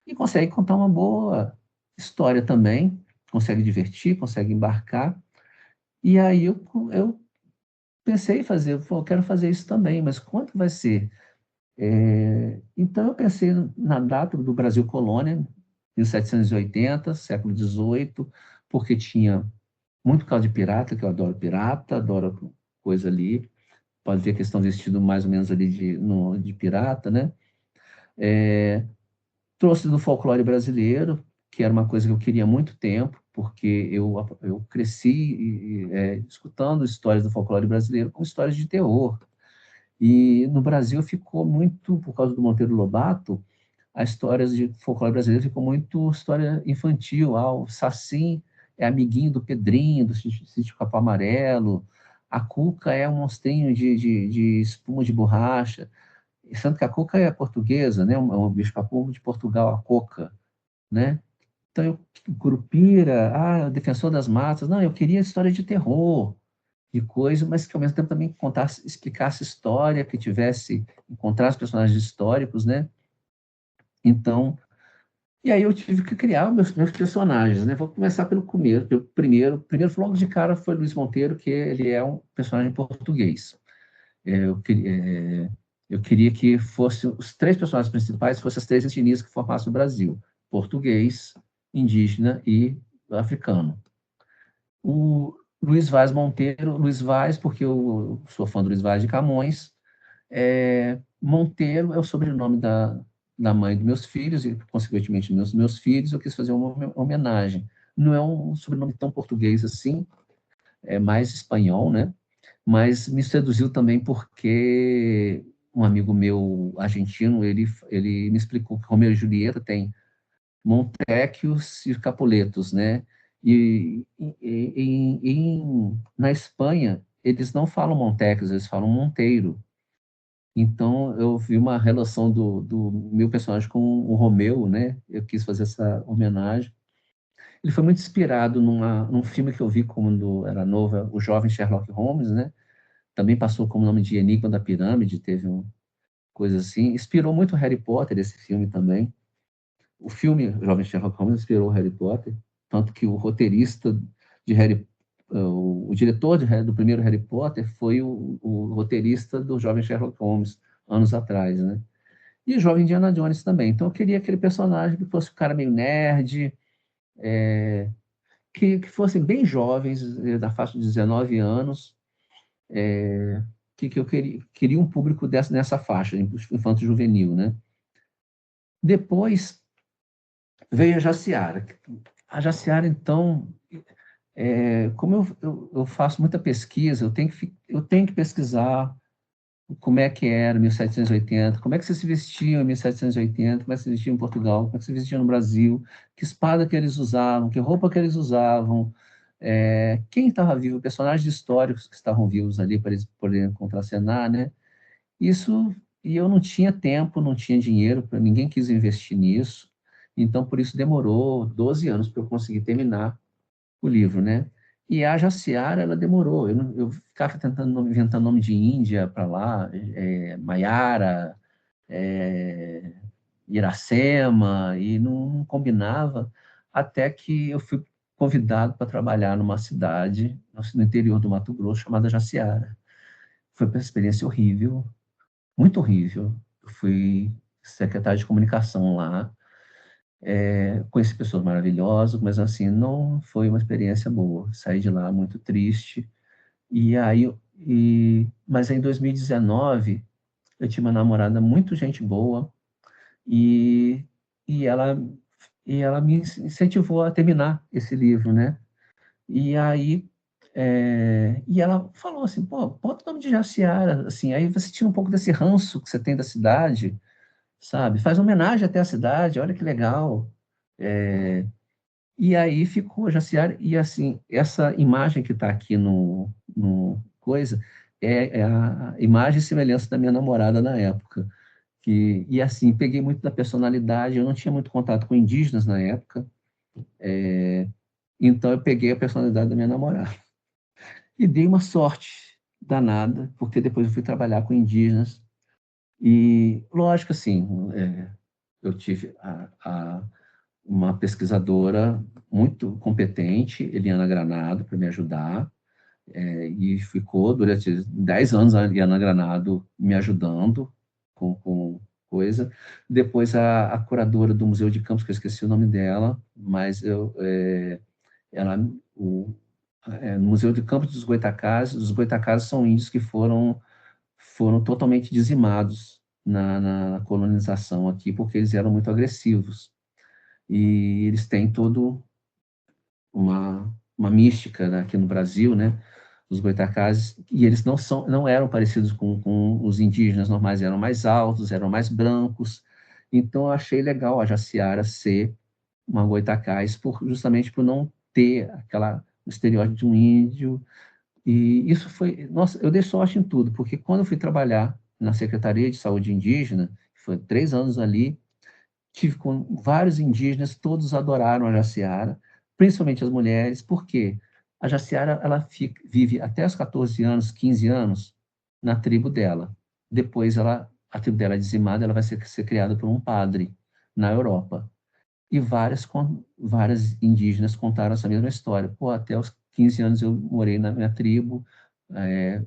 e consegue contar uma boa história também, consegue divertir, consegue embarcar. E aí eu pensei em fazer, eu quero fazer isso também, mas quanto vai ser? Então eu pensei na data do Brasil Colônia, 1780, século XVIII, porque tinha muito caso de pirata, que eu adoro pirata, adoro coisa ali, pode ver que eles estão vestidos mais ou menos ali de pirata, né? Trouxe do folclore brasileiro, que era uma coisa que eu queria há muito tempo, porque eu cresci escutando histórias do folclore brasileiro com histórias de terror. E no Brasil ficou muito, por causa do Monteiro Lobato, as histórias de folclore brasileiro ficou muito história infantil. O Saci é amiguinho do Pedrinho, do Sítio Capão Amarelo. A Cuca é um monstrinho de espuma de borracha. Sendo que a Cuca é portuguesa, né? Um bicho-papum de Portugal, a Coca, né? Então, Curupira, Defensor das Matas. Não, eu queria história de terror, de coisa, mas que ao mesmo tempo também contasse, explicasse história, que encontrasse personagens históricos, né? Então, e aí eu tive que criar meus personagens, né? Vou começar pelo começo. Primeiro logo de cara foi Luiz Monteiro, que ele é um personagem português. Eu queria que os 3 personagens principais fossem as 3 etnias que formassem o Brasil: português, indígena e africano. O Luiz Vaz Monteiro, Luiz Vaz, porque eu sou fã do Luiz Vaz de Camões. Monteiro é o sobrenome da mãe dos meus filhos e, consequentemente, dos meus filhos. Eu quis fazer uma homenagem. Não é um sobrenome tão português assim, é mais espanhol, né? Mas me seduziu também porque um amigo meu argentino, ele me explicou que Romeu e Julieta tem Montecchios e Capuletos, né? E na Espanha, eles não falam Montecchios, eles falam Monteiro. Então, eu vi uma relação do meu personagem com o Romeu, né? Eu quis fazer essa homenagem. Ele foi muito inspirado num filme que eu vi quando era novo, o Jovem Sherlock Holmes, né? Também passou como nome de Enigma da Pirâmide, teve uma coisa assim. Inspirou muito Harry Potter, esse filme também. O filme Jovem Sherlock Holmes inspirou Harry Potter, tanto que o roteirista de o diretor do primeiro Harry Potter foi o roteirista do Jovem Sherlock Holmes, anos atrás, né? E o Jovem Indiana Jones também. Então eu queria aquele personagem que fosse um cara meio nerd, que fossem bem jovens, da faixa de 19 anos, que eu queria um público nessa faixa, infanto-juvenil, né? Depois veio a Jaciara. A Jaciara, então, como eu faço muita pesquisa, eu tenho que pesquisar como é que era 1780, como é que se vestia em 1780, como é que se vestia em Portugal, como é que se vestia no Brasil, que espada que eles usavam, que roupa que eles usavam, quem estava vivo, personagens históricos que estavam vivos ali para eles poderem contracenar, né? E eu não tinha tempo, não tinha dinheiro, ninguém quis investir nisso, então por isso demorou 12 anos para eu conseguir terminar o livro, né? E a Jaciara, ela demorou. Eu ficava inventando nome de Índia para lá, Maiara, Iracema, e não combinava, até que eu fui convidado para trabalhar numa cidade no interior do Mato Grosso chamada Jaciara. Foi uma experiência horrível, muito horrível. Eu fui secretário de comunicação lá, conheci pessoas maravilhosas, mas assim, não foi uma experiência boa. Saí de lá muito triste. Mas em 2019, eu tinha uma namorada muito gente boa, e ela e ela me incentivou a terminar esse livro, né? E aí, e ela falou assim, pô, bota o nome de Jaciara, assim, aí você tira um pouco desse ranço que você tem da cidade, sabe? Faz homenagem até à cidade, olha que legal. E aí ficou Jaciara, e assim, essa imagem que está aqui no coisa, é a imagem e semelhança da minha namorada na época. E assim, peguei muito da personalidade, eu não tinha muito contato com indígenas na época, então eu peguei a personalidade da minha namorada. E dei uma sorte danada, porque depois eu fui trabalhar com indígenas. E, lógico, assim, eu tive uma pesquisadora muito competente, Eliana Granado, para me ajudar, e ficou durante 10 anos a Eliana Granado me ajudando com coisa. Depois a curadora do Museu de Campos, que eu esqueci o nome dela, mas ela, no Museu de Campos dos Goitacazes, os Goitacazes são índios que foram totalmente dizimados na colonização aqui, porque eles eram muito agressivos. E eles têm todo uma mística, né, aqui no Brasil, né, os goitacazes, e eles não eram parecidos com os indígenas normais, eram mais altos, eram mais brancos. Então eu achei legal a Jaciara ser uma goitacás, justamente por não ter o estereótipo de um índio. E isso foi, nossa, eu dei sorte em tudo, porque quando eu fui trabalhar na Secretaria de Saúde Indígena, foi 3 anos ali, tive com vários indígenas, todos adoraram a Jaciara, principalmente as mulheres, porque a Jaciara ela vive até os 14 anos, 15 anos na tribo dela. Depois a tribo dela é dizimada, ela vai ser criada por um padre na Europa. E várias indígenas contaram essa mesma história. Pô, até os 15 anos eu morei na minha tribo,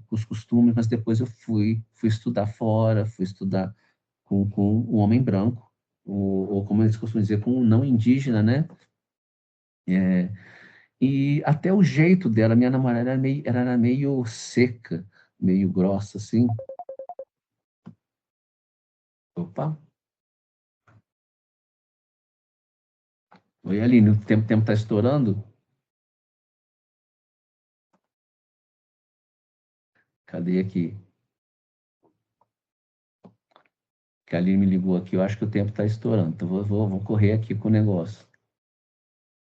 com os costumes, mas depois eu fui estudar fora, fui estudar com um homem branco, ou como eles costumam dizer, com um não indígena, né? E até o jeito dela, minha namorada era meio seca, meio grossa, assim. Opa! Oi, Aline, o tempo está estourando? Cadê aqui? Que a Aline me ligou aqui, eu acho que o tempo está estourando, então vou correr aqui com o negócio.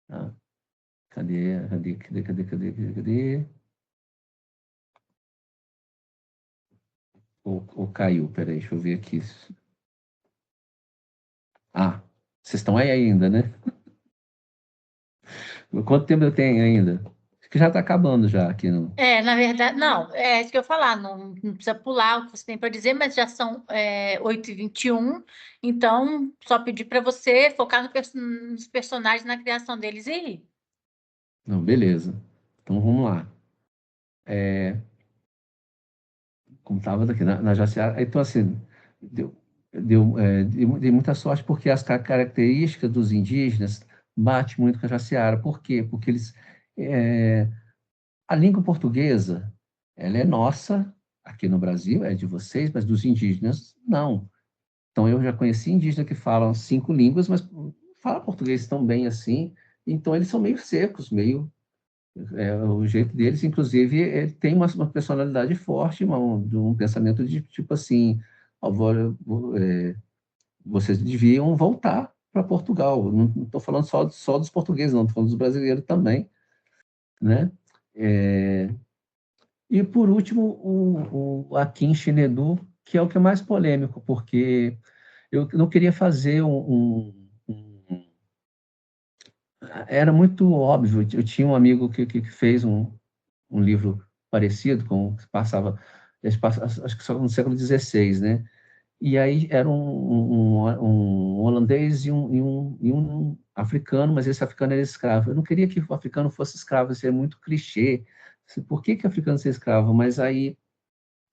Tá? Cadê? Ou caiu, peraí, deixa eu ver aqui. Ah, vocês estão aí ainda, né? Quanto tempo eu tenho ainda? Acho que já está acabando já aqui. Na verdade, não, é isso que eu ia falar, não precisa pular o que você tem para dizer, mas já são 8h21, então só pedir para você focar nos personagens, na criação deles e ir. Não, beleza. Então vamos lá. Como estava daqui, na Jaciara. Então, assim, dei muita sorte porque as características dos indígenas batem muito com a Jaciara. Por quê? Porque a língua portuguesa, ela é nossa, aqui no Brasil, é de vocês, mas dos indígenas, não. Então, eu já conheci indígenas que falam 5 línguas, mas falam português tão bem assim, então eles são meio secos, o jeito deles, inclusive, ele tem uma personalidade forte, de um pensamento de tipo assim, vocês deviam voltar para Portugal. Não estou falando só dos portugueses, não, estou falando dos brasileiros também, né? E por último, o Akin Shinedu, que é o que é mais polêmico, porque eu não queria fazer era muito óbvio. Eu tinha um amigo que fez um livro parecido, que passava, acho que só no século XVI, né? E aí era um holandês e um africano, mas esse africano era escravo. Eu não queria que o africano fosse escravo, isso é muito clichê. Por que o africano ser escravo? Mas aí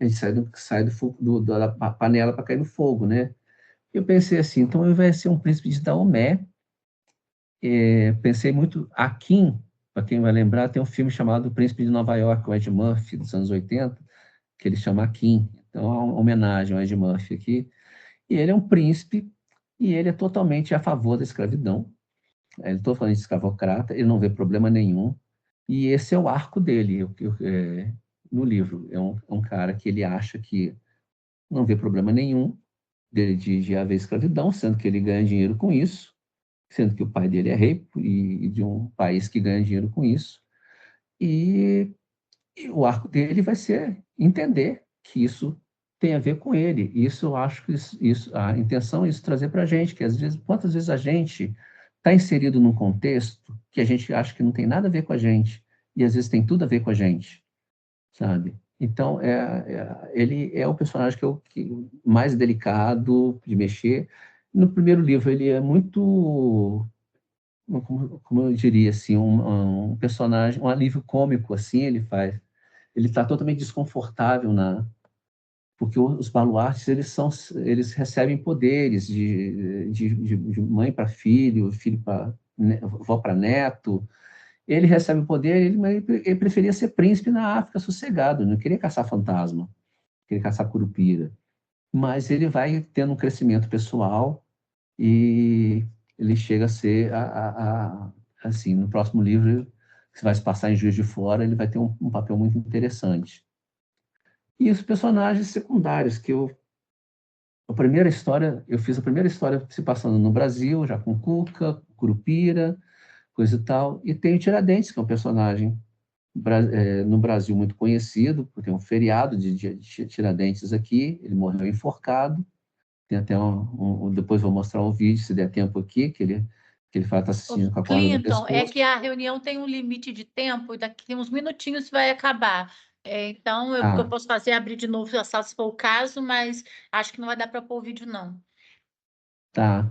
a gente sai do fogo, da panela para cair no fogo, né? Eu pensei assim, então eu vai ser um príncipe de Daomé. Pensei muito, Akin, para quem vai lembrar, tem um filme chamado O Príncipe de Nova York, o Ed Murphy, dos anos 80, que ele chama Akin. Então, é uma homenagem ao Ed Murphy aqui. E ele é um príncipe, e ele é totalmente a favor da escravidão. Eu estou falando de escravocrata, ele não vê problema nenhum, e esse é o arco dele no livro. É um cara que ele acha que não vê problema nenhum de haver escravidão, sendo que ele ganha dinheiro com isso, sendo que o pai dele é rei e de um país que ganha dinheiro com isso. E o arco dele vai ser entender que isso tem a ver com ele. E isso eu acho que a intenção é isso trazer para a gente, que às vezes, quantas vezes a gente está inserido num contexto que a gente acha que não tem nada a ver com a gente, e às vezes tem tudo a ver com a gente, sabe? Então, ele é o personagem que mais delicado de mexer. No primeiro livro, ele é muito, como eu diria assim, um personagem, um alívio cômico, assim, ele está totalmente desconfortável porque os baluartes eles recebem poderes de mãe para filho, filho para vó para neto. Ele recebe o poder, ele preferia ser príncipe na África sossegado, não queria caçar fantasma, queria caçar curupira. Mas ele vai tendo um crescimento pessoal e ele chega a ser, assim, no próximo livro, que vai se passar em Juiz de Fora, ele vai ter um papel muito interessante. E os personagens secundários, eu fiz a primeira história se passando no Brasil, já com Cuca, Curupira, coisa e tal, e tem o Tiradentes, que é um personagem no Brasil muito conhecido, porque tem um feriado de Tiradentes aqui, ele morreu enforcado, tem até depois vou mostrar um vídeo, se der tempo aqui, que ele fala que está assistindo com a corda no Clinton, é pescoço. que a reunião tem um limite de tempo e daqui uns minutinhos vai acabar. Então, o que eu posso fazer é abrir de novo a sala se for o caso, mas acho que não vai dar para pôr o vídeo, não. Tá.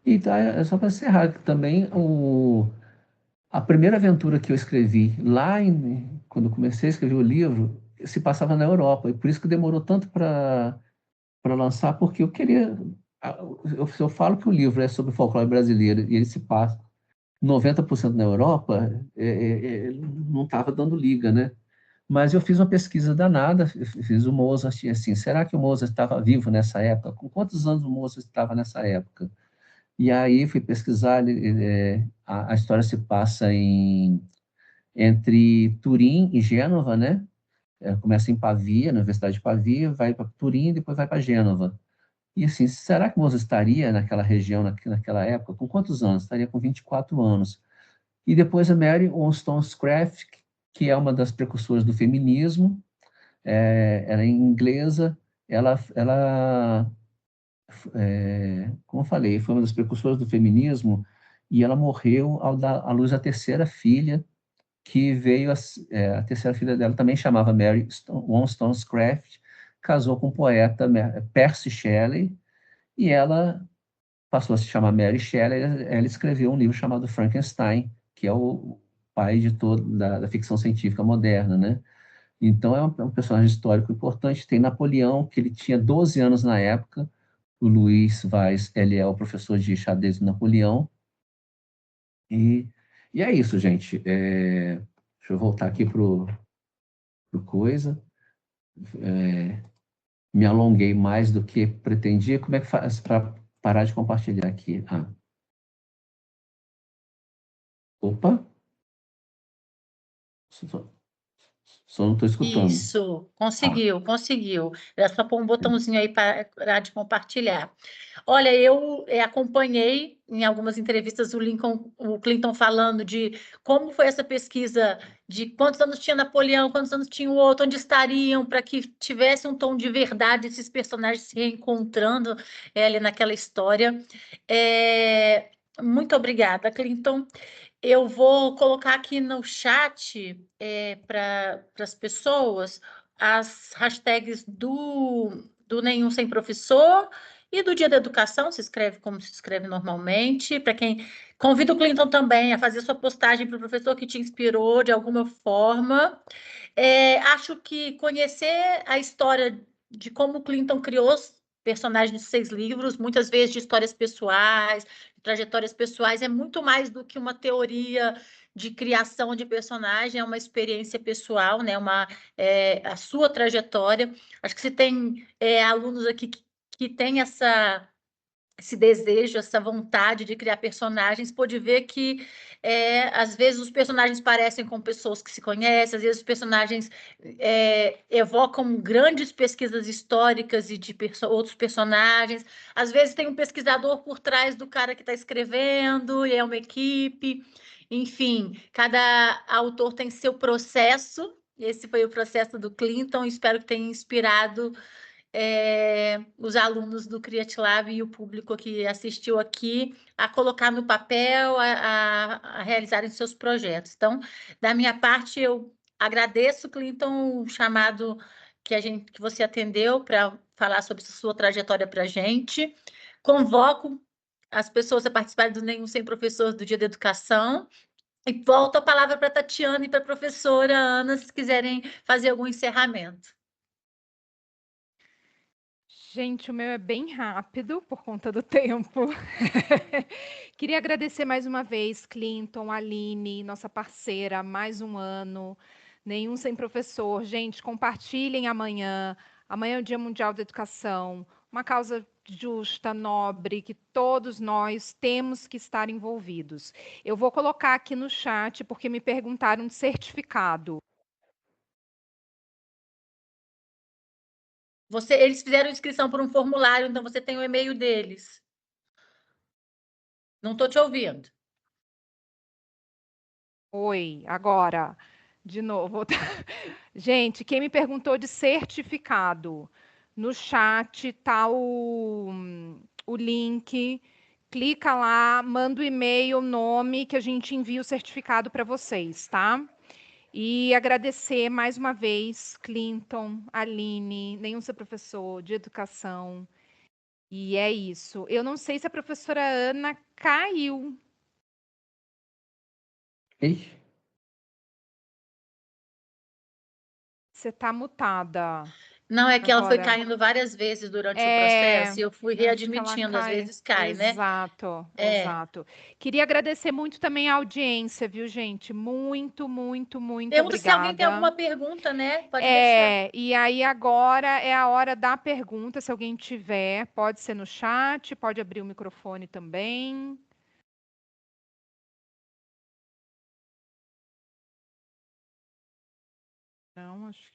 E tá, só para encerrar também, a primeira aventura que eu escrevi quando comecei a escrever o livro, se passava na Europa, e por isso que demorou tanto para lançar, porque eu queria. Eu falo que o livro é sobre folclore brasileiro e ele se passa 90% na Europa, não estava dando liga, né? Mas eu fiz uma pesquisa danada, fiz o Mozart, assim, será que o Mozart estava vivo nessa época? Com quantos anos o Mozart estava nessa época? E aí fui pesquisar, a história se passa entre Turim e Gênova, né? Começa em Pavia, na Universidade de Pavia, vai para Turim e depois vai para Gênova. E assim, será que Mozart estaria naquela região, naquela época? Com quantos anos? Estaria com 24 anos. E depois a Mary Wollstonecraft, que é uma das precursoras do feminismo, ela é inglesa, como eu falei, foi uma das precursoras do feminismo, e ela morreu ao dar à luz a terceira filha, que veio, a terceira filha dela também chamava Mary Wollstonecraft, casou com o poeta Percy Shelley, e ela passou a se chamar Mary Shelley. Ela escreveu um livro chamado Frankenstein, que é o pai de toda da ficção científica moderna, né? Então é um personagem histórico importante. Tem Napoleão, que ele tinha 12 anos na época. O Luiz Vaz, ele é o professor de xadrez do Napoleão. E é isso, gente. Deixa eu voltar aqui pro coisa. Me alonguei mais do que pretendia. Como é que faz para parar de compartilhar aqui? Opa! Só não estou escutando. Isso, conseguiu. Era só pôr um botãozinho aí para parar de compartilhar. Olha, eu acompanhei em algumas entrevistas o Clinton falando de como foi essa pesquisa, de quantos anos tinha Napoleão, quantos anos tinha o outro, onde estariam, para que tivesse um tom de verdade, esses personagens se reencontrando ali naquela história. Muito obrigada, Clinton. Eu vou colocar aqui no chat para as pessoas as hashtags do Nenhum Sem Professor e do Dia da Educação, se escreve como se escreve normalmente. Para quem convida o Clinton também a fazer sua postagem para o professor que te inspirou de alguma forma. Acho que conhecer a história de como o Clinton criou os personagens de 6 livros, muitas vezes de histórias pessoais, trajetórias pessoais, é muito mais do que uma teoria de criação de personagem, é uma experiência pessoal, né? A sua trajetória. Acho que se tem alunos aqui que têm esse desejo, essa vontade de criar personagens, pôde ver que, às vezes, os personagens parecem com pessoas que se conhecem, às vezes os personagens evocam grandes pesquisas históricas e de outros personagens, às vezes tem um pesquisador por trás do cara que está escrevendo, e é uma equipe, enfim, cada autor tem seu processo, esse foi o processo do Clinton, espero que tenha inspirado os alunos do CreateLab e o público que assistiu aqui a colocar no papel, a realizarem seus projetos. Então, da minha parte, eu agradeço, Clinton, o chamado que você atendeu para falar sobre sua trajetória para a gente. Convoco as pessoas a participarem do Nenhum Sem Professor do Dia da Educação. E volto a palavra para a Tatiana e para a professora Ana, se quiserem fazer algum encerramento. Gente, o meu é bem rápido por conta do tempo. Queria agradecer mais uma vez, Clinton, Aline, nossa parceira, mais um ano. Nenhum Sem Professor. Gente, compartilhem amanhã. Amanhã é o Dia Mundial da Educação. Uma causa justa, nobre, que todos nós temos que estar envolvidos. Eu vou colocar aqui no chat, porque me perguntaram de certificado. Eles fizeram inscrição por um formulário, então você tem o e-mail deles. Não estou te ouvindo. Oi, agora, de novo. Gente, quem me perguntou de certificado, no chat tá o link, clica lá, manda o e-mail, o nome, que a gente envia o certificado para vocês, tá? E agradecer mais uma vez, Clinton, Aline, Nenhum Ser Professor de Educação. E é isso. Eu não sei se a professora Ana caiu. Ixi, Você está mutada. Não, é que ela foi Agora. caindo várias vezes durante o processo e eu fui Acho que ela readmitindo, às cai. vezes cai, né? Exato, É. exato. Queria agradecer muito também a audiência, viu, gente? Muito, muito, muito Pergunta se alguém tem alguma obrigada. pergunta, né? Pode deixar. E aí agora é a hora da pergunta, se alguém tiver, pode ser no chat, pode abrir o microfone também. Não, acho